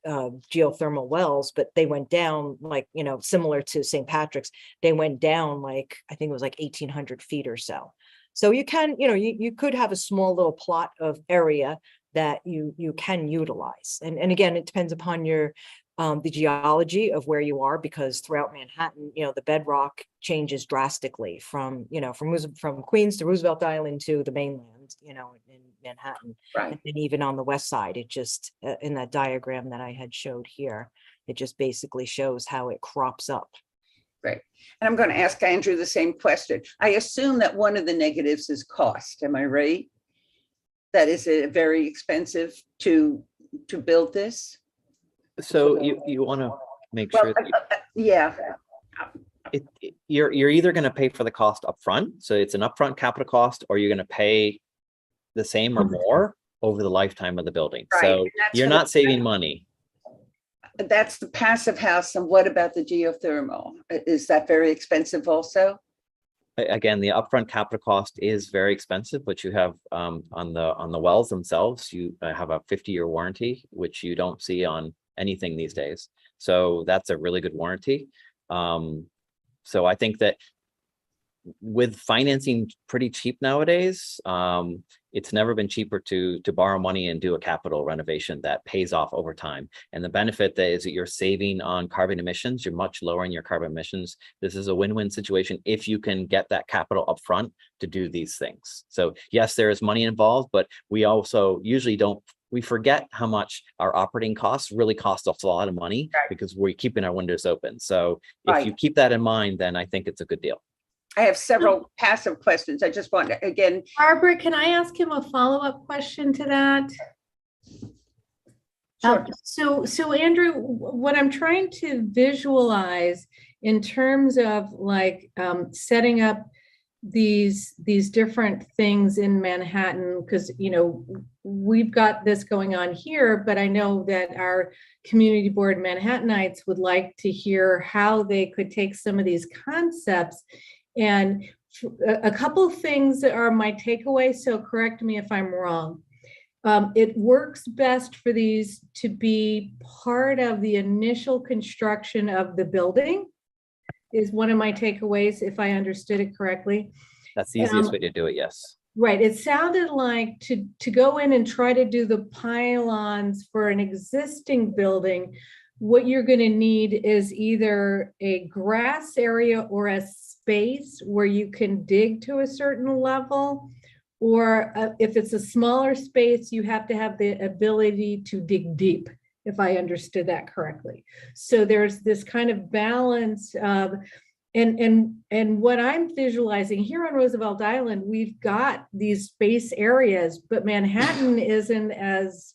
geothermal wells, but they went down like, you know, similar to St. Patrick's, they went down like, I think it was like 1,800 feet or so. So you can, you know, you could have a small little plot of area that you can utilize. And again, it depends upon your the geology of where you are, because throughout Manhattan, you know, the bedrock changes drastically from, you know, from Queens to Roosevelt Island to the mainland, you know, in Manhattan. Right. And even on the west side, it just in that diagram that I had showed here, it just basically shows how it crops up. Right. And I'm going to ask Andrew the same question. I assume that one of the negatives is cost. Am I right? That is it very expensive to build this? So you want to make sure that yeah. You're either going to pay for the cost up front, so it's an upfront capital cost, or you're going to pay the same or more over the lifetime of the building. Right. So you're not saving money. That's the passive house. And what about the geothermal? Is that very expensive also? Again, the upfront capital cost is very expensive, but you have on the wells themselves, you have a 50-year warranty, which you don't see on anything these days. So that's a really good warranty. So I think that with financing pretty cheap nowadays, it's never been cheaper to borrow money and do a capital renovation that pays off over time. And the benefit that is that you're saving on carbon emissions, you're much lowering your carbon emissions. This is a win-win situation if you can get that capital up front to do these things. So yes, there is money involved, but we also usually we forget how much our operating costs really cost us a lot of money, because we're keeping our windows open. So if you keep that in mind, then I think it's a good deal. I have several passive questions. I just want to, again. Barbara, can I ask him a follow-up question to that? Sure. So Andrew, what I'm trying to visualize in terms of like setting up these different things in Manhattan, because, you know, we've got this going on here, but I know that our community board Manhattanites would like to hear how they could take some of these concepts. And a couple of things that are my takeaway, so correct me if I'm wrong. It works best for these to be part of the initial construction of the building, is one of my takeaways, if I understood it correctly. That's the easiest way to do it, yes. Right. It sounded like to go in and try to do the pylons for an existing building what you're going to need is either a grass area or a space where you can dig to a certain level, or if it's a smaller space, you have to have the ability to dig deep, if I understood that correctly. So there's this kind of balance of, and what I'm visualizing here on Roosevelt Island, we've got these space areas, but Manhattan isn't as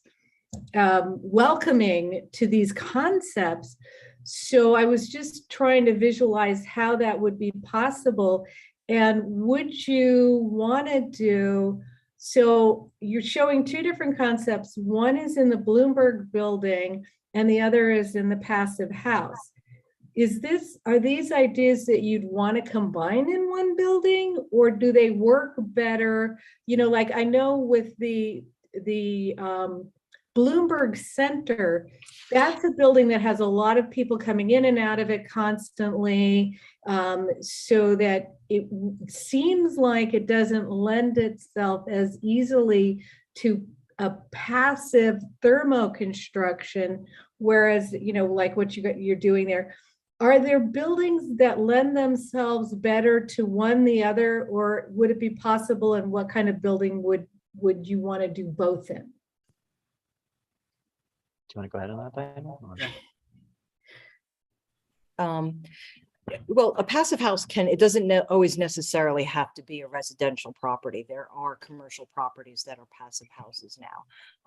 welcoming to these concepts. So I was just trying to visualize how that would be possible. And would you want to do, so you're showing two different concepts. One is in the Bloomberg building and the other is in the passive house. Are these ideas that you'd want to combine in one building, or do they work better? You know, like I know with the Bloomberg Center, that's a building that has a lot of people coming in and out of it constantly, so that it seems like it doesn't lend itself as easily to a passive thermo construction, whereas, you know, like what you're doing there. Are there buildings that lend themselves better to one the other, or would it be possible, and what kind of building would you want to do both in? Do you want to go ahead on that, Diana? Well, a passive house it doesn't always necessarily have to be a residential property. There are commercial properties that are passive houses now.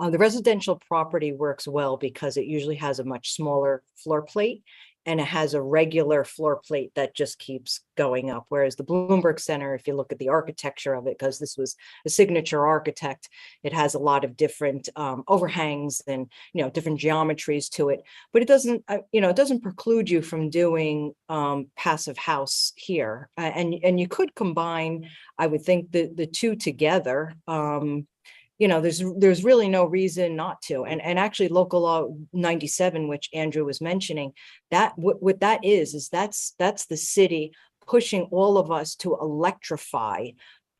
The residential property works well because it usually has a much smaller floor plate, and it has a regular floor plate that just keeps going up. Whereas the Bloomberg Center, if you look at the architecture of it, because this was a signature architect, it has a lot of different overhangs and, you know, different geometries to it. But it doesn't, it doesn't preclude you from doing passive house here. And you could combine, I would think, the two together. There's really no reason not to. And actually local law 97, which Andrew was mentioning, that what that is that's the city pushing all of us to electrify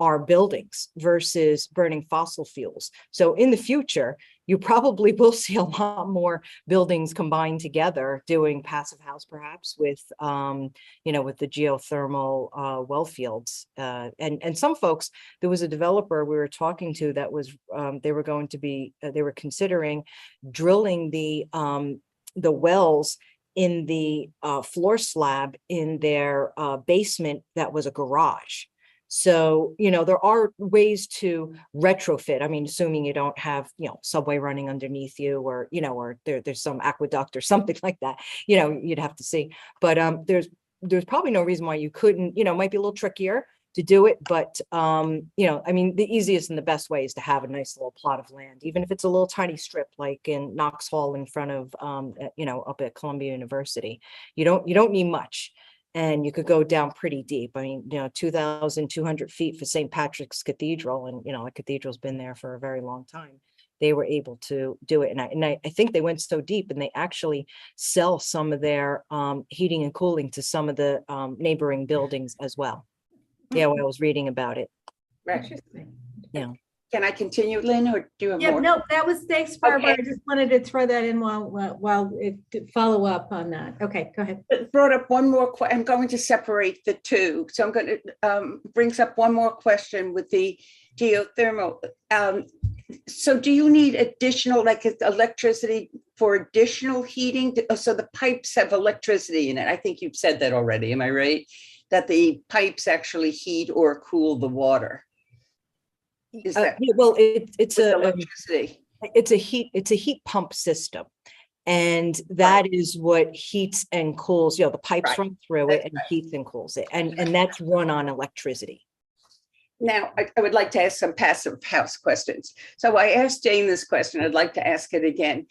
our buildings versus burning fossil fuels. So in the future, you probably will see a lot more buildings combined together doing passive house, perhaps with, with the geothermal well fields. And some folks, there was a developer we were talking to that was, they were considering drilling the wells in the floor slab in their basement that was a garage. So, there are ways to retrofit. I mean, assuming you don't have, subway running underneath you, or, or there's some aqueduct or something like that, you'd have to see. But there's probably no reason why you couldn't, it might be a little trickier to do it. But, I mean, the easiest and the best way is to have a nice little plot of land, even if it's a little tiny strip, like in Knox Hall in front of, up at Columbia University. You don't need much. And you could go down pretty deep. I mean, 2,200 feet for St. Patrick's Cathedral. And, the cathedral's been there for a very long time. They were able to do it. And I think they went so deep, and they actually sell some of their heating and cooling to some of the neighboring buildings as well. Yeah, when I was reading about it. Interesting. Yeah. Can I continue, Lynn, or do you have more? No, thanks, Barbara. Okay. I just wanted to throw that in while it follow up on that. Okay, go ahead. It brought up one more I'm going to separate the two. So I'm going to brings up one more question with the geothermal. So do you need additional, like electricity for additional heating? So the pipes have electricity in it. I think you've said that already. Am I right? That the pipes actually heat or cool the water? Is that well, it's electricity? It's a heat pump system, and that is what heats and cools. The pipes run through it and heats and cools it, and that's run on electricity. Now, I would like to ask some passive house questions. So I asked Jane this question. I'd like to ask it again.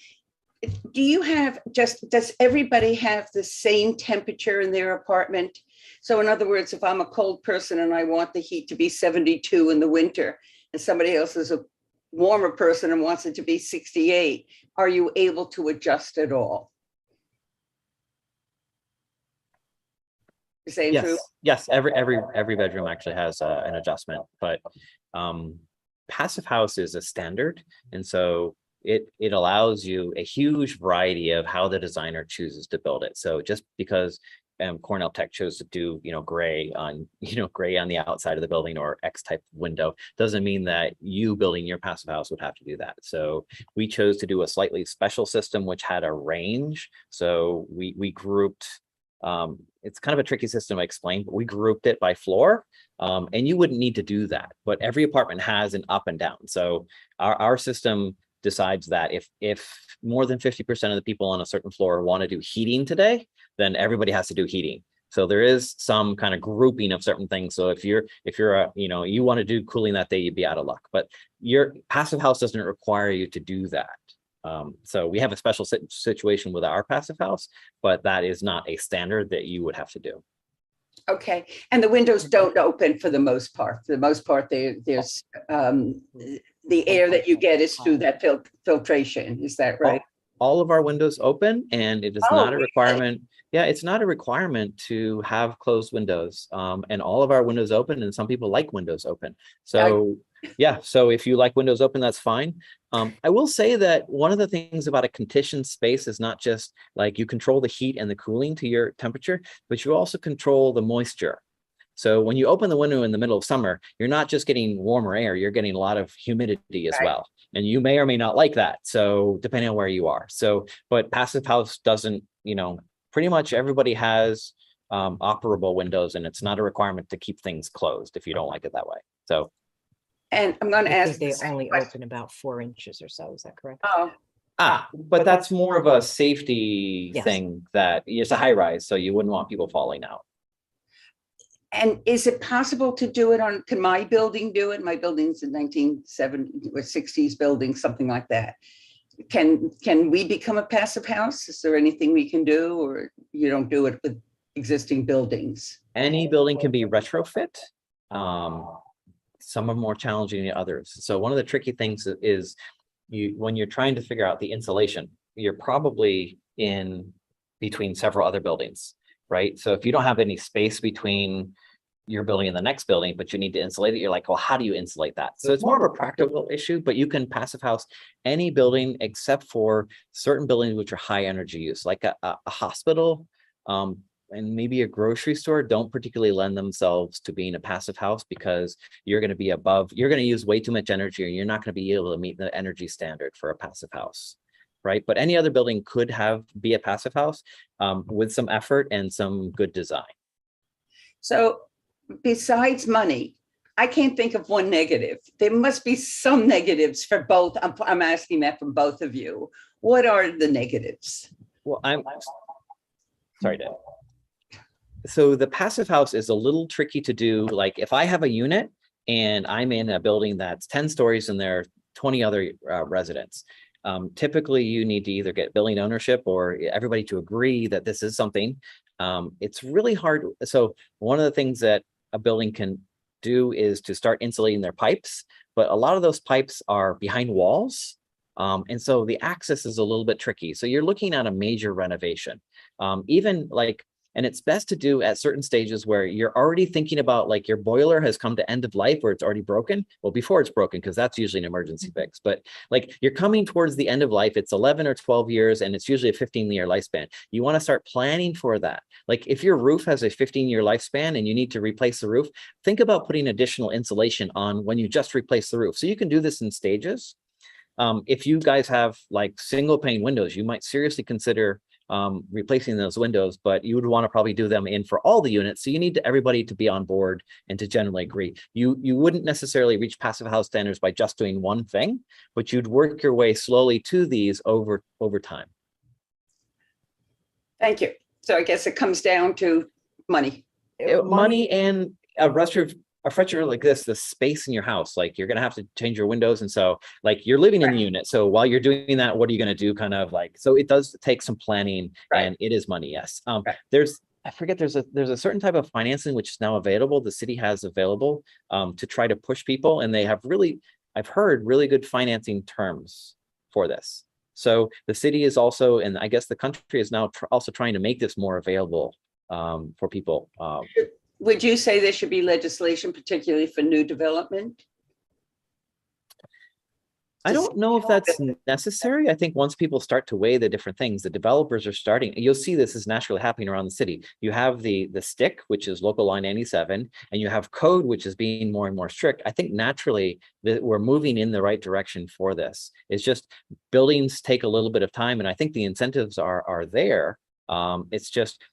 Does everybody have the same temperature in their apartment? So in other words, if I'm a cold person and I want the heat to be 72 in the winter, and somebody else is a warmer person and wants it to be 68, are you able to adjust at all? Is that true? Yes. Every bedroom actually has an adjustment, but passive house is a standard, and so it allows you a huge variety of how the designer chooses to build it. So just because Cornell Tech chose to do, gray on the outside of the building or X type of window, doesn't mean that you building your passive house would have to do that. So we chose to do a slightly special system, which had a range. So we grouped, it's kind of a tricky system to explain, but we grouped it by floor. And you wouldn't need to do that, but every apartment has an up and down. So our system decides that if more than 50% of the people on a certain floor want to do heating today, then everybody has to do heating. So there is some kind of grouping of certain things. So if you're you want to do cooling that day, you'd be out of luck. But your passive house doesn't require you to do that. So we have a special situation with our passive house, but that is not a standard that you would have to do. Okay, and the windows don't open for the most part. For the most part, there's the air that you get is through that filtration. Is that right? All of our windows open, and it is not a requirement. Yeah, it's not a requirement to have closed windows. And all of our windows open, and some people like windows open. So yeah, so if you like windows open, that's fine. I will say that one of the things about a conditioned space is not just like you control the heat and the cooling to your temperature, but you also control the moisture. So when you open the window in the middle of summer, you're not just getting warmer air, you're getting a lot of humidity as well. And you may or may not like that. So depending on where you are. So, but passive house doesn't, pretty much everybody has operable windows, and it's not a requirement to keep things closed if you don't like it that way. So. And I'm going to ask. They only open about 4 inches or so. Is that correct? Oh. But that's more of a safety thing that it's a high rise, so you wouldn't want people falling out. And is it possible to do it on, can my building do it? My building's a 1970s or 60s building, something like that. Can we become a passive house? Is there anything we can do, or you don't do it with existing buildings? Any building can be retrofit. Some are more challenging than others. So one of the tricky things is when you're trying to figure out the insulation, you're probably in between several other buildings, right? So if you don't have any space between your building and the next building, but you need to insulate it, you're like, well, how do you insulate that? So it's more of a practical issue, but you can passive house any building except for certain buildings which are high energy use, like a hospital, and maybe a grocery store don't particularly lend themselves to being a passive house, because you're going to be you're going to use way too much energy, and you're not going to be able to meet the energy standard for a passive house, right? But any other building could be a passive house with some effort and some good design. So besides money, I can't think of one negative. There must be some negatives for both. I'm asking that from both of you. What are the negatives? Well, I'm sorry, Dave. So the passive house is a little tricky to do. Like if I have a unit and I'm in a building that's 10 stories and there are 20 other residents, typically you need to either get building ownership or everybody to agree that this is something. It's really hard. So one of the things that a building can do is to start insulating their pipes, but a lot of those pipes are behind walls. And so the access is a little bit tricky. So you're looking at a major renovation, and it's best to do at certain stages where you're already thinking about, like, your boiler has come to end of life or it's already broken. Well, before it's broken, because that's usually an emergency fix, but like you're coming towards the end of life, it's 11 or 12 years and it's usually a 15-year lifespan. You want to start planning for that. Like if your roof has a 15-year lifespan and you need to replace the roof, think about putting additional insulation on when you just replace the roof. So you can do this in stages. If you guys have like single pane windows, you might seriously consider replacing those windows, but you would want to probably do them in for all the units. So you need everybody to be on board and to generally agree. You wouldn't necessarily reach passive house standards by just doing one thing, but you'd work your way slowly to these over time. Thank you. So I guess it comes down to money. Money and a feature like this, the space in your house, like you're going to have to change your windows. And so like you're living in the unit. So while you're doing that, what are you going to do? Kind of like, so it does take some planning and it is money. Yes. There's a certain type of financing, which is now available. The city has available to try to push people. And they have I've heard really good financing terms for this. So the city is also, and I guess the country is now also trying to make this more available for people. Would you say there should be legislation, particularly for new development? I don't know if that's necessary. I think once people start to weigh the different things, the developers are starting, you'll see this is naturally happening around the city. You have the stick, which is local line 97, and you have code, which is being more and more strict. I think naturally that we're moving in the right direction for this. It's just buildings take a little bit of time, and I think the incentives are there. It's just,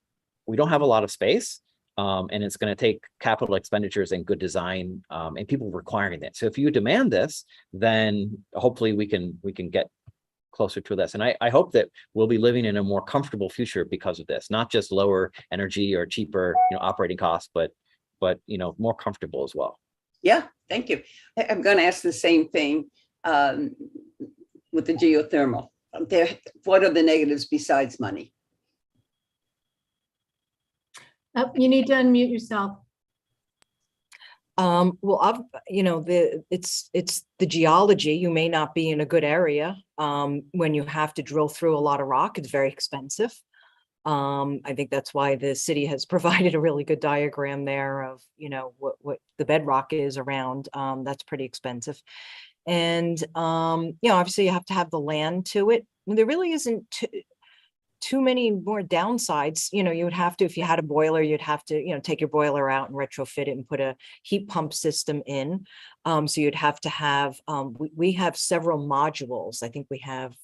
we don't have a lot of space. And it's going to take capital expenditures and good design, and people requiring it. So if you demand this, then hopefully we can get closer to this. And I hope that we'll be living in a more comfortable future because of this, not just lower energy or cheaper, operating costs, but more comfortable as well. Yeah, thank you. I'm going to ask the same thing with the geothermal. What are the negatives besides money? You need to unmute yourself. Well, it's the geology. You may not be in a good area. When you have to drill through a lot of rock, it's very expensive. I think that's why the city has provided a really good diagram there of, what the bedrock is around. That's pretty expensive. And, obviously you have to have the land to it. There really isn't too many more downsides. You would have to, if you had a boiler, you'd have to, take your boiler out and retrofit it and put a heat pump system in. So you'd have to have, we have several modules. I think we have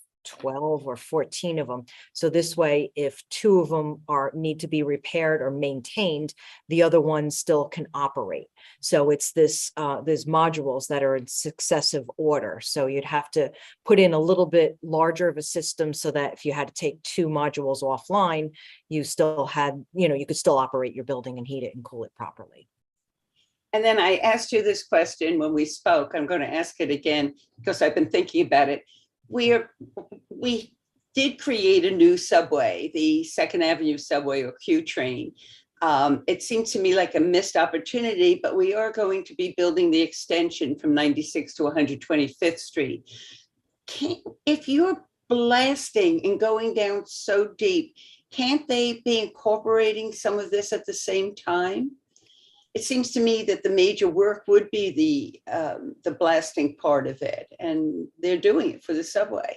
12 or 14 of them. So this way, if 2 of them need to be repaired or maintained, the other one still can operate. So it's there's modules that are in successive order. So you'd have to put in a little bit larger of a system so that if you had to take 2 modules offline, you still had, you could still operate your building and heat it and cool it properly. And then I asked you this question when we spoke. I'm going to ask it again because I've been thinking about it. We did create a new subway, the Second Avenue subway or Q train. It seems to me like a missed opportunity, but we are going to be building the extension from 96 to 125th Street. If you're blasting and going down so deep, can't they be incorporating some of this at the same time? It seems to me that the major work would be the blasting part of it, and they're doing it for the subway.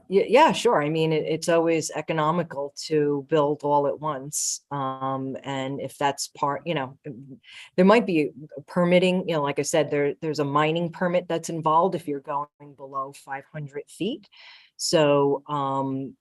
Yeah, sure. I mean, it's always economical to build all at once. And if that's part, there might be permitting, like I said, there's a mining permit that's involved if you're going below 500 feet. So,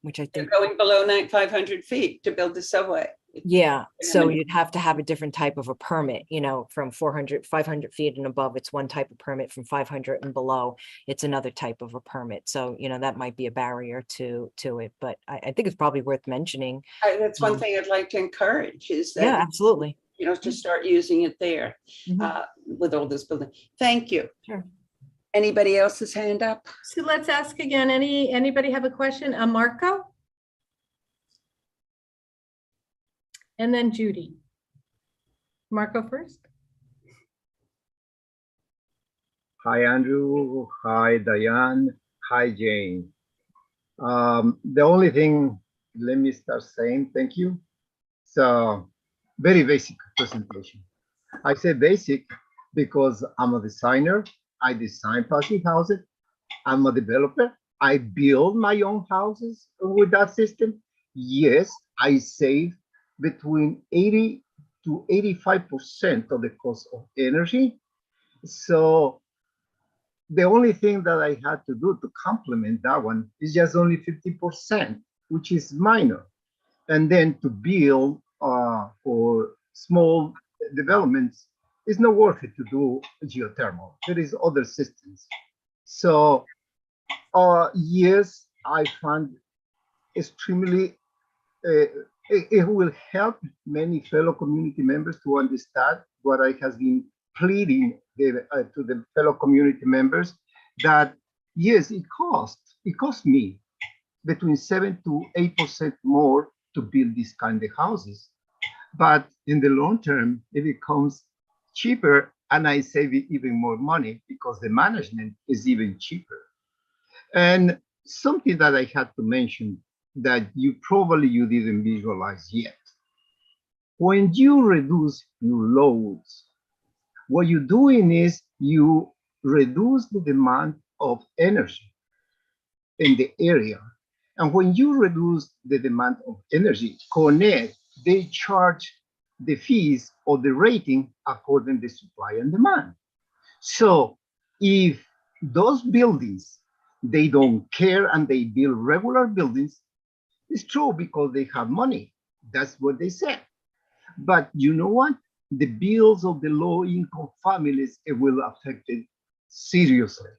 which I think they're going below 500 feet to build the subway. Yeah, so you'd have to have a different type of a permit, from 500 feet and above, it's one type of permit. From 500 and below, it's another type of a permit. So, that might be a barrier to it, but I think it's probably worth mentioning. That's one thing I'd like to encourage is that, yeah, absolutely. To start using it there with all this building. Thank you. Sure. Anybody else's hand up? So let's ask again, anybody have a question? Marco? And then Judy. Marco first. Hi, Andrew. Hi, Diane. Hi, Jane. The only thing, let me start saying thank you. So, very basic presentation. I say basic because I'm a designer. I design passive houses. I'm a developer. I build my own houses with that system. Yes, I save between 80 to 85% of the cost of energy. So the only thing that I had to do to complement that one is just only 50%, which is minor. And then to build for small developments, it's not worth it to do geothermal. There is other systems. So yes, I found extremely it will help many fellow community members to understand what I has been pleading to the fellow community members, that yes, it costs me between 7 to 8% more to build these kind of houses. But in the long term, it becomes cheaper and I save even more money because the management is even cheaper. And something that I had to mention that you didn't visualize yet. When you reduce your loads, what you're doing is you reduce the demand of energy in the area. And when you reduce the demand of energy, Connect, they charge the fees or the rating according to supply and demand. So if those buildings, they don't care and they build regular buildings, it's true because they have money. That's what they said. But you know what? The bills of the low-income families, it will affect it seriously.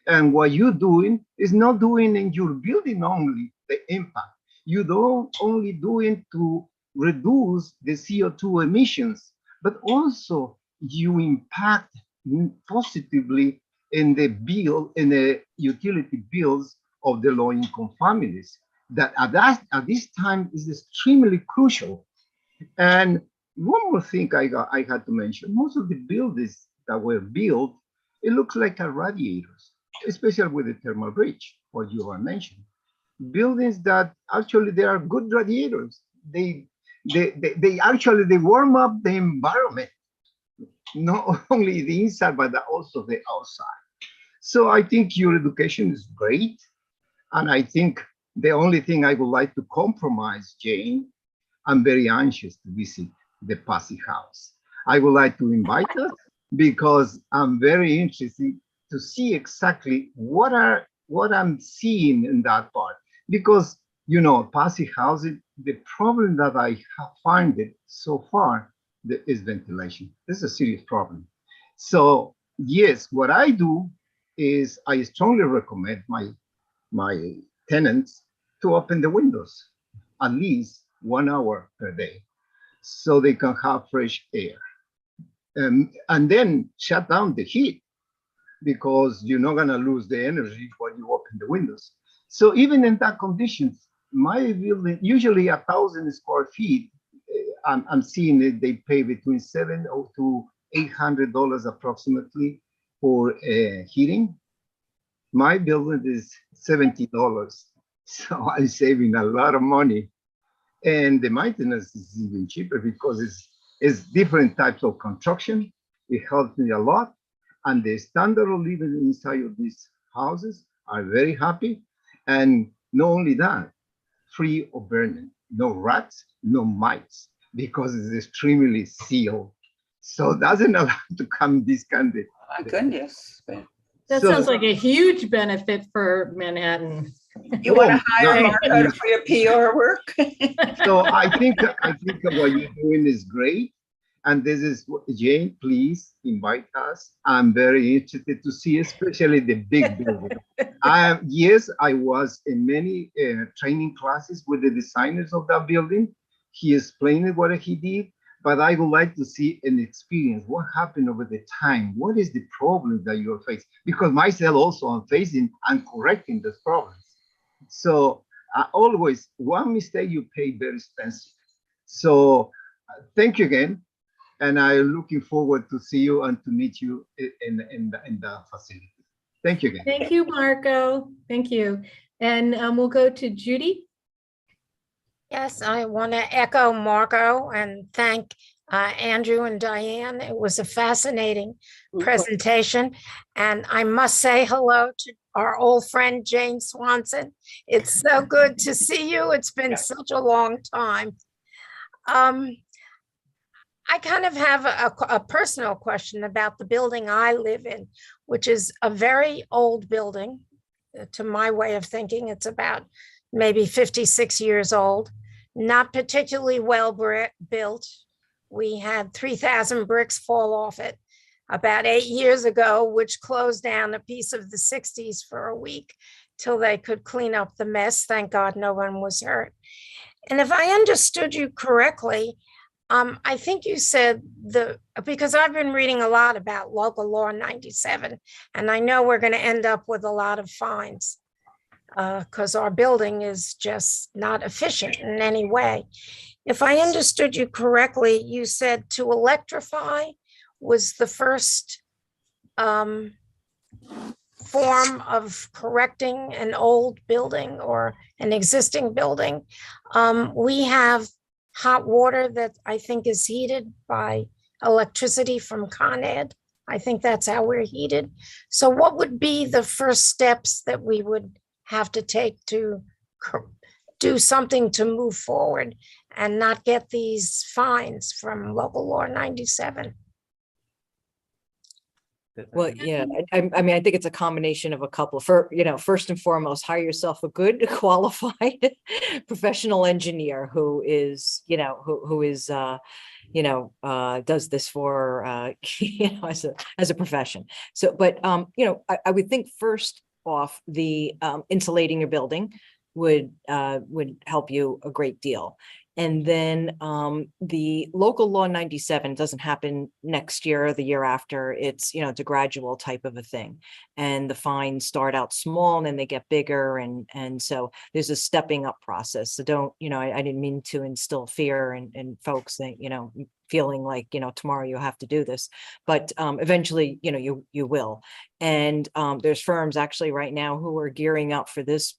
And what you're doing is not doing in your building only the impact. You don't only doing to reduce the CO2 emissions, but also you impact positively in the bill, in the utility bills of the low-income families. That at this time is extremely crucial. And one more thing I had to mention, most of the buildings that were built, it looks like a radiators, especially with the thermal bridge, what you are mentioning. Buildings that actually they are good radiators. They actually they warm up the environment, not only the inside, but also the outside. So I think your education is great. And I think the only thing I would like to compromise, Jane, I'm very anxious to visit the Passy House. I would like to invite us because I'm very interested to see exactly what I'm seeing in that part. Because, you know, Passy House, the problem that I have found it so far is ventilation. This is a serious problem. So yes, what I do is I strongly recommend my tenants to open the windows at least 1 hour per day so they can have fresh air. And then shut down the heat because you're not gonna lose the energy when you open the windows. So even in that conditions, my building, usually 1,000 square feet, I'm seeing that they pay between $700 to $800 approximately for heating. My building is $70. So I'm saving a lot of money. And the maintenance is even cheaper because it's different types of construction. It helps me a lot. And the standard of living inside of these houses are very happy. And not only that, free of burning, no rats, no mites, because it's extremely sealed. So it doesn't allow to come this kind of. My goodness. That sounds like a huge benefit for Manhattan. You want to hire Marco for your PR work? So I think what you're doing is great. And this is what, Jane, please invite us. I'm very interested to see, especially the big building. Yes, I was in many training classes with the designers of that building. He explained what he did, but I would like to see an experience. What happened over the time? What is the problem that you're facing? Because myself also I'm facing and correcting those problems. So always one mistake you pay very expensive. So thank you again. And I'm looking forward to see you and to meet you in the facility. Thank you again. Thank you, Marco. Thank you. And we'll go to Judy. Yes, I want to echo Marco and thank Andrew and Diane. It was a fascinating presentation. And I must say hello to our old friend, Jane Swanson. It's so good to see you. It's been such a long time. I kind of have a personal question about the building I live in, which is a very old building. To my way of thinking, it's about maybe 56 years old, not particularly well built. We had 3,000 bricks fall off it about 8 years ago, which closed down a piece of the 60s for a week till they could clean up the mess. Thank God no one was hurt. And if I understood you correctly, I think you said because I've been reading a lot about local law 97, and I know we're going to end up with a lot of fines because our building is just not efficient in any way. If I understood you correctly, you said to electrify was the first form of correcting an old building or an existing building. We have hot water that I think is heated by electricity from Con Ed. I think that's how we're heated. So what would be the first steps that we would have to take to do something to move forward and not get these fines from local law 97? Well, yeah, I mean, I think it's a combination of a couple. First and foremost, hire yourself a good, qualified professional engineer who is, does this for, as a profession. So, but, I would think first off, the insulating your building would help you a great deal. And then the local law 97 doesn't happen next year or the year after. It's, it's a gradual type of a thing. And the fines start out small and then they get bigger. And so there's a stepping up process. So don't, I didn't mean to instill fear in folks that, feeling like, tomorrow you have to do this, but eventually, you will. And there's firms actually right now who are gearing up for this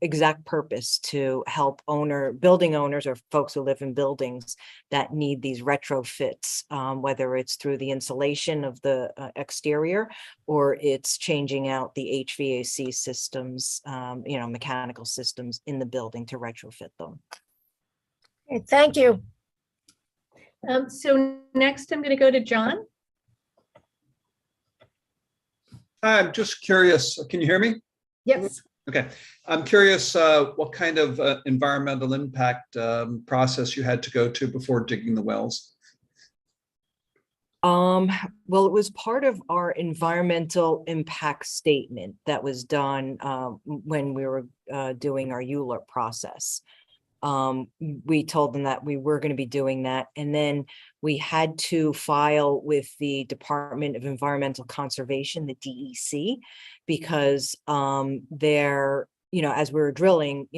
exact purpose to help building owners or folks who live in buildings that need these retrofits, whether it's through the insulation of the exterior or it's changing out the HVAC systems, mechanical systems in the building to retrofit them. Okay, thank you. So next I'm going to go to John. I'm just curious. Can you hear me? Yes. Okay. I'm curious what kind of environmental impact process you had to go to before digging the wells. Well, it was part of our environmental impact statement that was done when we were doing our ULURP process. We told them that we were going to be doing that. And then we had to file with the Department of Environmental Conservation, the DEC, because they're, as we were drilling,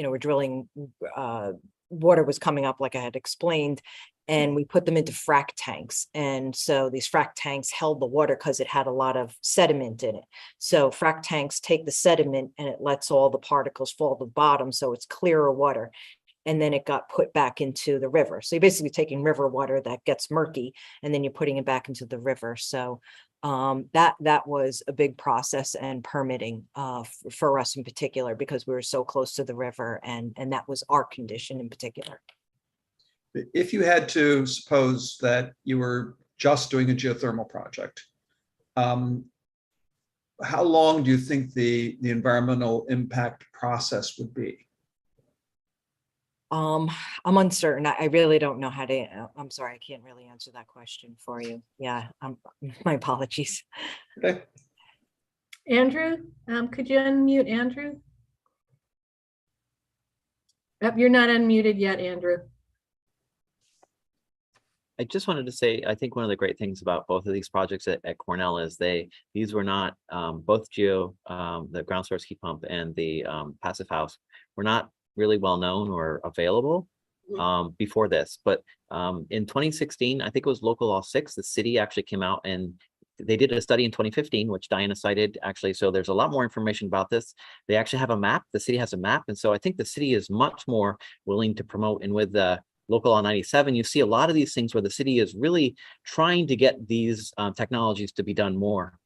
water was coming up, like I had explained, and we put them into frac tanks. And so these frac tanks held the water because it had a lot of sediment in it. So frac tanks take the sediment and it lets all the particles fall to the bottom. So it's clearer water. And then it got put back into the river. So you're basically taking river water that gets murky and then you're putting it back into the river. So that was a big process and permitting for us in particular, because we were so close to the river, and that was our condition in particular. If you had to suppose that you were just doing a geothermal project, how long do you think the environmental impact process would be? I'm uncertain. I really don't know how to, I'm sorry, I can't really answer that question for you. Yeah, my apologies. Okay. Andrew, could you unmute Andrew? You're not unmuted yet, Andrew. I just wanted to say, I think one of the great things about both of these projects at Cornell is these were not, both the ground source heat pump and the passive house were not really well known or available before this. But in 2016, I think it was local law 6, the city actually came out and they did a study in 2015, which Diana cited actually. So there's a lot more information about this. They actually have a map. The city has a map. And so I think the city is much more willing to promote. And with the local law 97, you see a lot of these things where the city is really trying to get these technologies to be done more.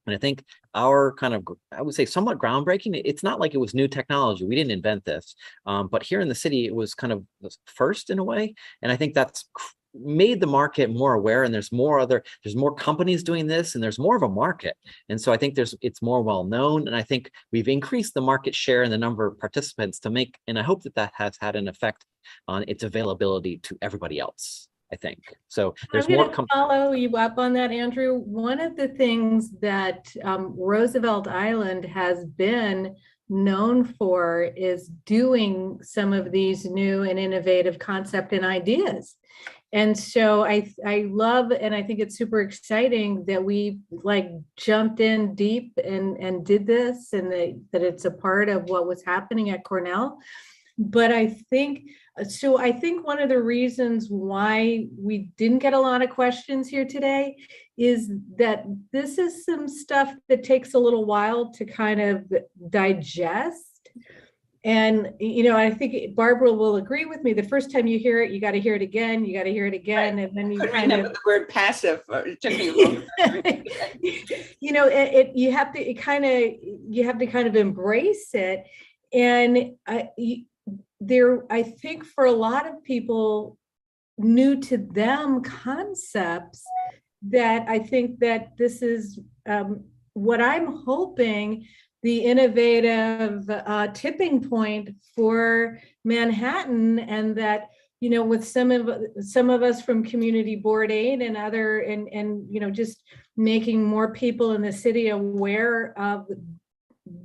And I think our kind of, I would say somewhat groundbreaking, it's not like it was new technology. We didn't invent this, but here in the city, it was kind of the first in a way. And I think that's made the market more aware, and there's more companies doing this, and there's more of a market. And so I think it's more well known. And I think we've increased the market share and the number of participants and I hope that has had an effect on its availability to everybody else. I think so. There's more. Follow you up on that, Andrew. One of the things that Roosevelt Island has been known for is doing some of these new and innovative concepts and ideas. And so I love, and I think it's super exciting that we jumped in deep and did this, and that it's a part of what was happening at Cornell. But I think one of the reasons why we didn't get a lot of questions here today is that this is some stuff that takes a little while to kind of digest. And, I think Barbara will agree with me. The first time you hear it, you got to hear it again. You got to hear it again. Right. And then you Couldn't kind remember of, the word passive. It took me a long time. you have to kind of embrace it. And I think for a lot of people, new to them concepts, that I think that this is what I'm hoping the innovative tipping point for Manhattan, and that, with some of us from Community Board 8 and other, and just making more people in the city aware of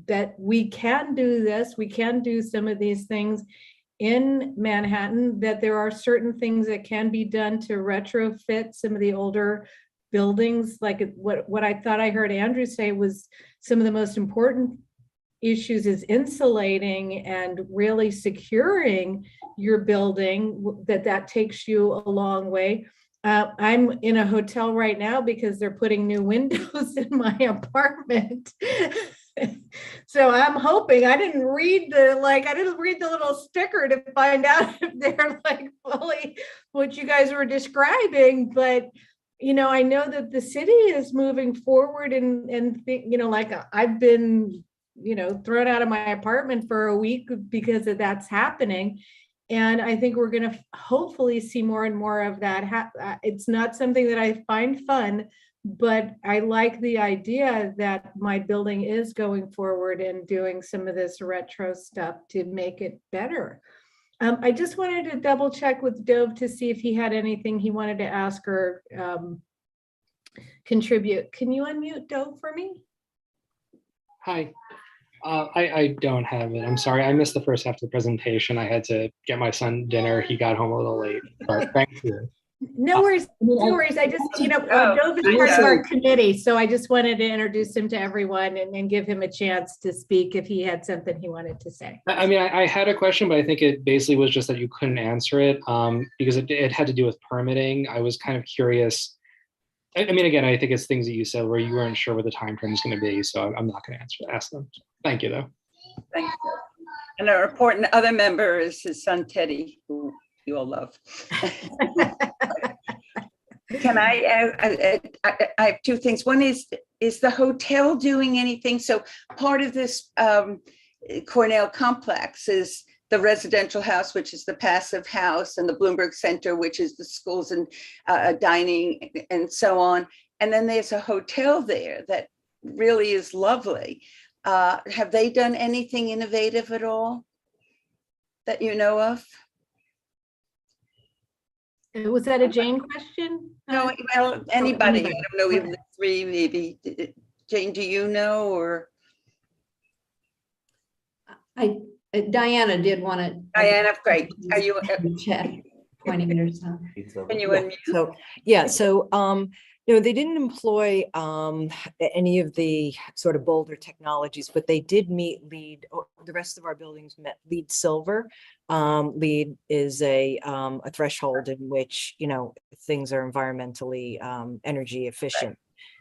that we can do this, we can do some of these things in Manhattan, that there are certain things that can be done to retrofit some of the older buildings. Like what I thought I heard Andrew say was some of the most important issues is insulating and really securing your building, that takes you a long way. I'm in a hotel right now because they're putting new windows in my apartment. So I'm hoping, I didn't read the little sticker to find out if they're like fully what you guys were describing, but I know that the city is moving forward, and like I've been thrown out of my apartment for a week because of that's happening. And I think we're going to hopefully see more and more of that. It's not something that I find fun, but I like the idea that my building is going forward and doing some of this retro stuff to make it better. I just wanted to double check with Dove to see if he had anything he wanted to ask or contribute. Can you unmute Dove for me? Hi. I don't have it. I'm sorry. I missed the first half of the presentation. I had to get my son dinner. He got home a little late, but thank you. No worries. No worries. I just, Dove is part of our committee, so I just wanted to introduce him to everyone and give him a chance to speak if he had something he wanted to say. I mean, I had a question, but I think it basically was just that you couldn't answer it because it had to do with permitting. I was kind of curious. I mean, again, I think it's things that you said where you weren't sure what the time frame is going to be, so I'm not going to ask them. Thank you, though. Thank you. And our important other member is his son, Teddy, who you all love. Can I have two things. One is the hotel doing anything? So part of this Cornell complex is the residential house, which is the passive house, and the Bloomberg Center, which is the schools and dining and so on. And then there's a hotel there that really is lovely. Have they done anything innovative at all that you know of? Was that a Jane question? No, well, anybody. I don't know, even the three, maybe. Jane, do you know, or? Diana did want to. Diana, great. Are you chat pointing at herself? Can you unmute? So they didn't employ any of the sort of bolder technologies, but they did meet LEED. The rest of our buildings met LEED Silver. LEED is a threshold in which things are environmentally energy efficient. Right.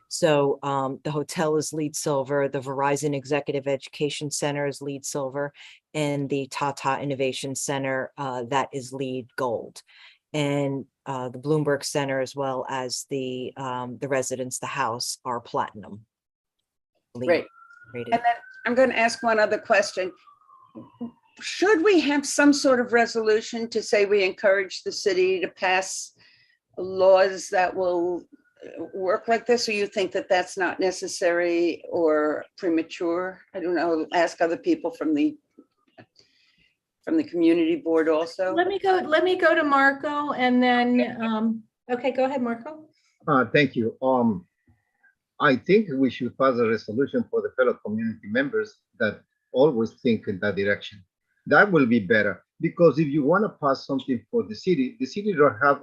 So the hotel is LEED Silver, the Verizon Executive Education Center is LEED Silver, and the Tata Innovation Center, that is LEED Gold. And the Bloomberg Center, as well as the residence, the house, are platinum. Great. And then I'm going to ask one other question. Should we have some sort of resolution to say we encourage the city to pass laws that will work like this, or you think that that's not necessary or premature? I don't know. Ask other people from the community board also. Let me go to Marco, and then okay, go ahead, Marco. Thank you. I think we should pass a resolution for the fellow community members that always think in that direction. That will be better, because if you want to pass something for the city don't have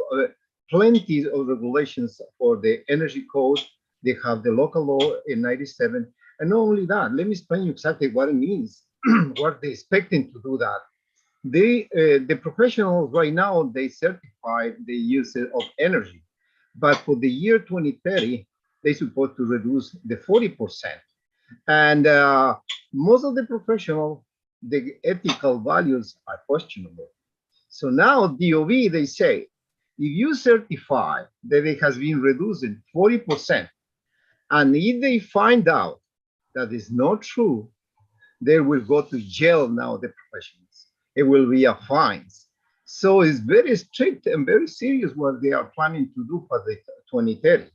plenty of regulations for the energy code. They have the local law in 97. And not only that, let me explain you exactly what it means, what they're expecting to do that. The professionals right now, they certify the use of energy. But for the year 2030, they're supposed to reduce the 40%. And most of the professionals, the ethical values are questionable. So now DOV, they say, if you certify that it has been reduced in 40%, and if they find out that is not true, they will go to jail now, the professionals. It will be a fines. So it's very strict and very serious what they are planning to do for the 2030.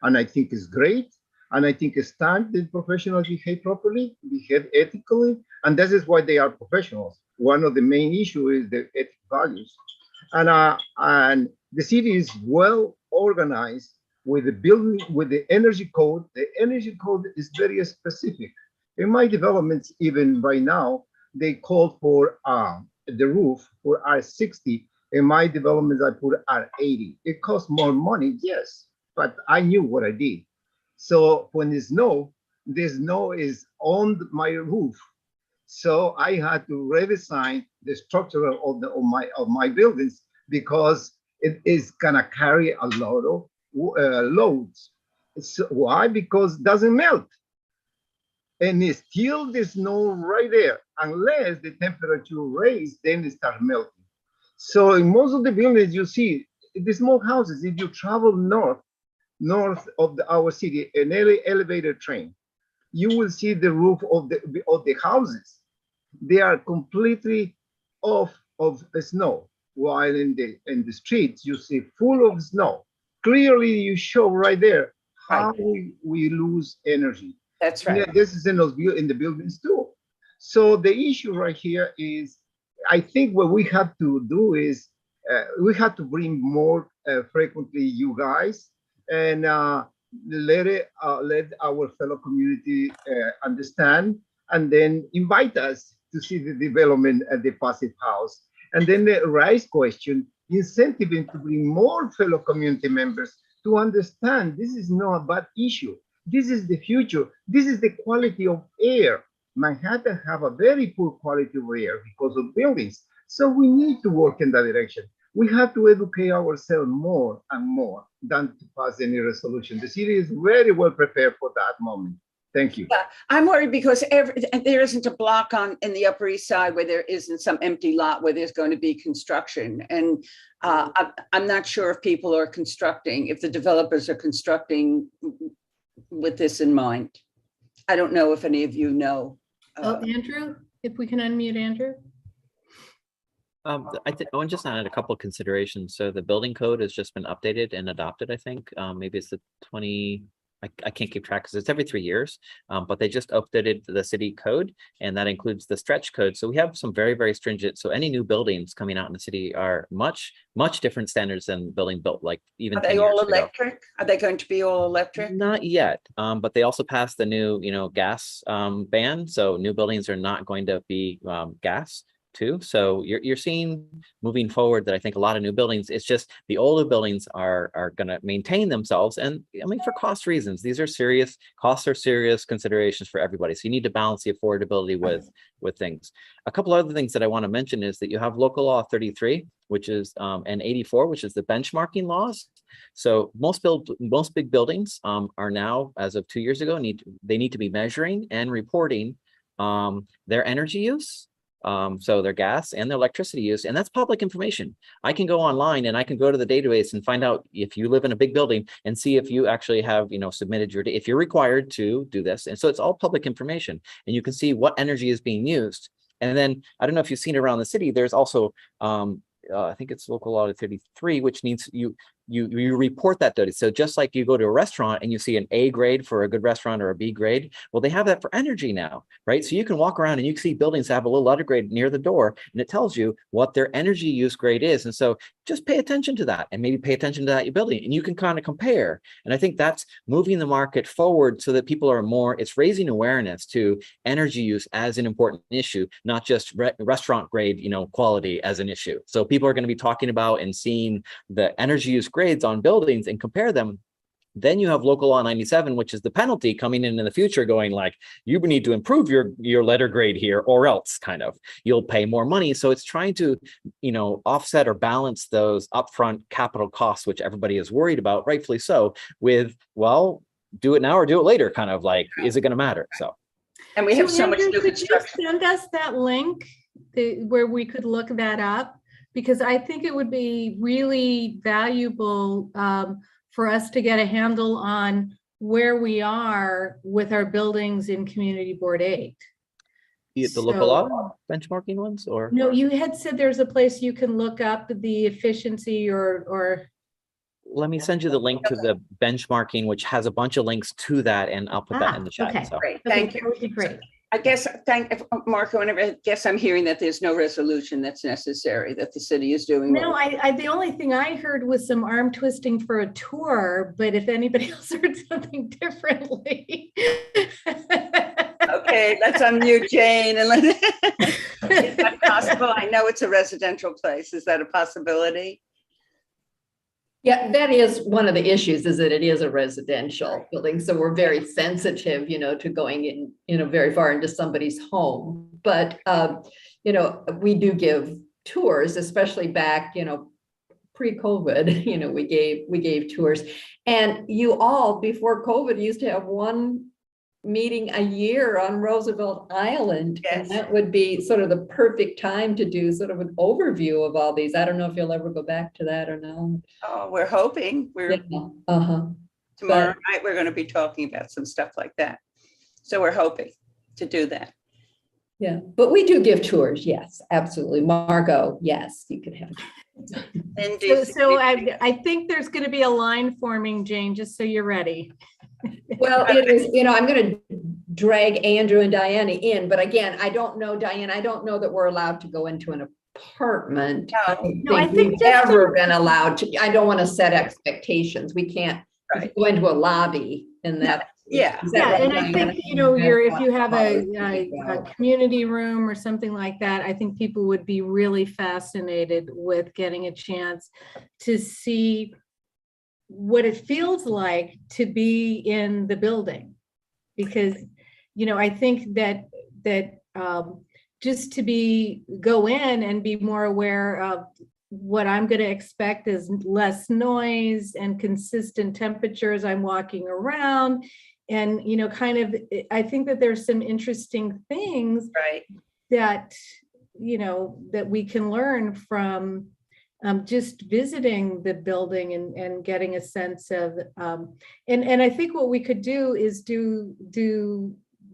And I think it's great. And I think it's time that professionals behave properly, behave ethically, and this is why they are professionals. One of the main issues is the ethical values. And the city is well organized with the building, with the energy code. The energy code is very specific. In my developments, even right now, they called for the roof for R60. In my developments, I put R80. It costs more money, yes, but I knew what I did. So when the snow is on my roof. So I had to redesign the structure of my buildings because it is gonna carry a lot of loads. So why? Because it doesn't melt. And it's still the snow right there, unless the temperature raise, then it starts melting. So in most of the buildings you see, the small houses, if you travel north of our city, an elevator train, you will see the roof of the houses. They are completely off of the snow, while in the streets you see full of snow. Clearly, you show right there how we lose energy. That's right. Yeah, this is in the buildings too. So the issue right here is, I think what we have to do is we have to bring more frequently you guys and let our fellow community understand, and then invite us to see the development at the passive house. And then the rise question, incentivizing to bring more fellow community members to understand this is not a bad issue. This is the future. This is the quality of air. Manhattan have a very poor quality of air because of buildings. So we need to work in that direction. We have to educate ourselves more and more than to pass any resolution. The city is very well prepared for that moment. Thank you. Yeah, I'm worried because there isn't a block in the Upper East Side where there isn't some empty lot where there's going to be construction. And I'm not sure if people are constructing, if the developers are constructing with this in mind. I don't know if any of you know. Andrew, if we can unmute Andrew. I want just add a couple of considerations. So the building code has just been updated and adopted, I think. Maybe it's the 20, I can't keep track because it's every 3 years, but they just updated the city code, and that includes the stretch code. So we have some very, very stringent. So any new buildings coming out in the city are much much different standards than built like even 10 years ago. Are they all electric? Are they going to be all electric? Not yet, but they also passed the new, gas ban. So new buildings are not going to be gas too. So you're seeing moving forward that I think a lot of new buildings, it's just the older buildings are going to maintain themselves. And I mean, for cost reasons, these are serious costs, are serious considerations for everybody. So you need to balance the affordability with things. A couple other things that I want to mention is that you have local law 33, which is and 84, which is the benchmarking laws. So most big buildings are now, as of 2 years ago, they need to be measuring and reporting their energy use. So their gas and their electricity use, and that's public information. I can go online and I can go to the database and find out if you live in a big building and see if you actually have, submitted if you're required to do this. And so it's all public information, and you can see what energy is being used. And then I don't know if you've seen it around the city. There's also I think it's local law 33, which needs you report that data. So just like you go to a restaurant and you see an A grade for a good restaurant or a B grade, well, they have that for energy now, right? So you can walk around and you can see buildings that have a little letter grade near the door, and it tells you what their energy use grade is. And so just pay attention to that, and maybe pay attention to that your building, and you can kind of compare. And I think that's moving the market forward so that people are it's raising awareness to energy use as an important issue, not just restaurant grade, quality as an issue. So people are going to be talking about and seeing the energy use grades on buildings and compare them. Then you have local law 97, which is the penalty coming in the future, going like, you need to improve your letter grade here, or else kind of you'll pay more money. So it's trying to, offset or balance those upfront capital costs, which everybody is worried about, rightfully so, with, well, do it now or do it later, kind of like, is it going to matter? So And we have so much Andrew, new could you construction. send us that link where we could look that up? Because I think it would be really valuable for us to get a handle on where we are with our buildings in Community Board 8. The local law benchmarking ones, or? No, you had said there's a place you can look up the efficiency or. Let me send you the link to the benchmarking, which has a bunch of links to that, and I'll put that in the chat. Okay, So. Great, okay, thank that you. would be great. I guess, Marco, I guess I'm hearing that there's no resolution that's necessary, that the city is doing. No, the only thing I heard was some arm twisting for a tour, but if anybody else heard something differently. Okay, let's unmute Jane and is that possible? I know it's a residential place. Is that a possibility? Yeah, that is one of the issues, is that it is a residential building. So we're very sensitive, to going in, very far into somebody's home. But, we do give tours, especially back, pre-COVID, we gave tours. And you all, before COVID, used to have one meeting a year on Roosevelt Island. Yes. And that would be sort of the perfect time to do sort of an overview of all these. I don't know if you'll ever go back to that or not. Oh, we're hoping. Tomorrow night, we're going to be talking about some stuff like that. So we're hoping to do that. Yeah, but we do give tours. Yes, absolutely. Margot, yes, you can have. So I think there's going to be a line forming, Jane, just so you're ready. Well, it is, I'm going to drag Andrew and Diana in, but again, I don't know, Diane, I don't know that we're allowed to go into an apartment. No, I think we've ever been allowed to. I don't want to set expectations. We can't go into a lobby in that. Yeah. And I think, if you have a community room or something like that, I think people would be really fascinated with getting a chance to see what it feels like to be in the building. Because, I think that just to go in and be more aware of what I'm going to expect is less noise and consistent temperatures I'm walking around. And, I think that there's some interesting things that, that we can learn from just visiting the building and getting a sense of, and I think what we could do is do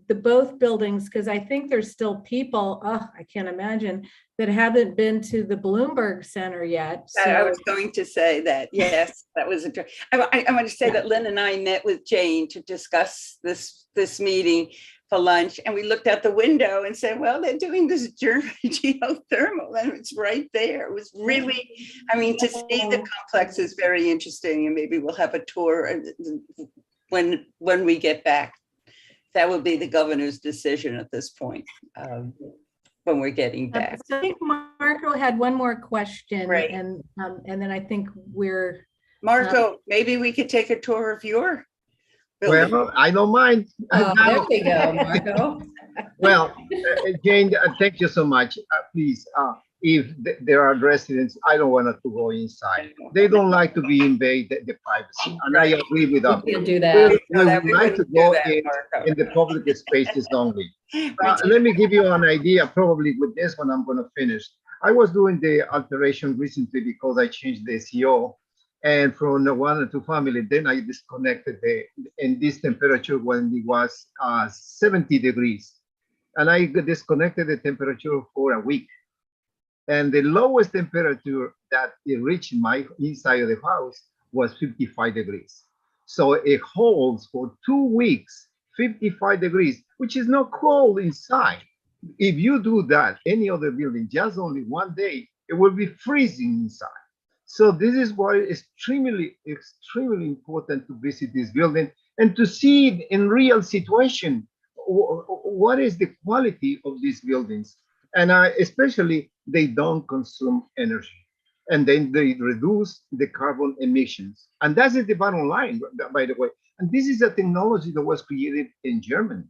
the both buildings, because I think there's still people, I can't imagine, that haven't been to the Bloomberg Center yet. So. I was going to say that, yes, that was I want to say that Lynn and I met with Jane to discuss this meeting for lunch, and we looked out the window and said, well, they're doing this German geothermal, and it's right there. It was really, to see the complex is very interesting, and maybe we'll have a tour when we get back. That would be the governor's decision at this point, when we're getting back. So I think Marco had one more question, right. And then I think we're Marco. Maybe we could take a tour of your building. Well, I don't mind. There we go, Marco. Well, Jane, thank you so much. Please, if there are residents, I don't want us to go inside. They don't like to be invaded the privacy, and I agree with them. We can do that. We would like to go in the public spaces only. Let me give you an idea. Probably with this one, I'm going to finish. I was doing the alteration recently because I changed the SEO, and from the 1 to family, then I disconnected in this temperature when it was 70 degrees, and I disconnected the temperature for a week. And the lowest temperature that it reached my inside of the house was 55 degrees. So it holds for 2 weeks, 55 degrees, which is not cold inside. If you do that, any other building, just only one day, it will be freezing inside. So this is why it's extremely, extremely important to visit this building and to see it in real situation. What is the quality of these buildings? And especially, they don't consume energy, and then they reduce the carbon emissions. And that is the bottom line, by the way. And this is a technology that was created in Germany,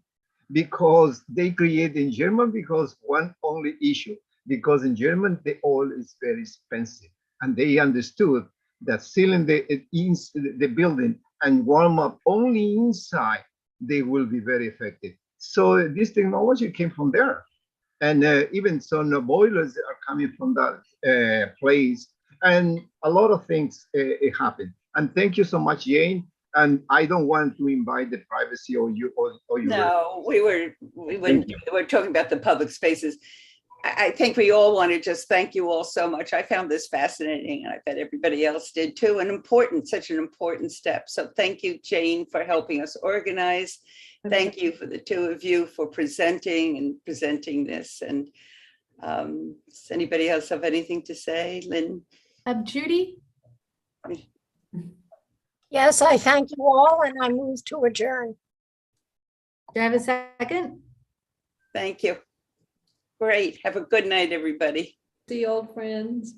because they created in Germany because one only issue, because in Germany, the oil is very expensive. And they understood that sealing the building and warm up only inside, they will be very effective. So this technology came from there. And even some boilers are coming from that place. And a lot of things it happened. And thank you so much, Jane. And I don't want to invite the privacy or you or you. No, we were talking about the public spaces. I think we all want to just thank you all so much. I found this fascinating, and I bet everybody else did too. Such an important step. So thank you, Jane, for helping us organize. Thank you for the two of you for presenting this. And does anybody else have anything to say? Lynn? Judy? Yes, I thank you all, and I move to adjourn. Do I have a second? Thank you. Great. Have a good night, everybody. See you, old friends.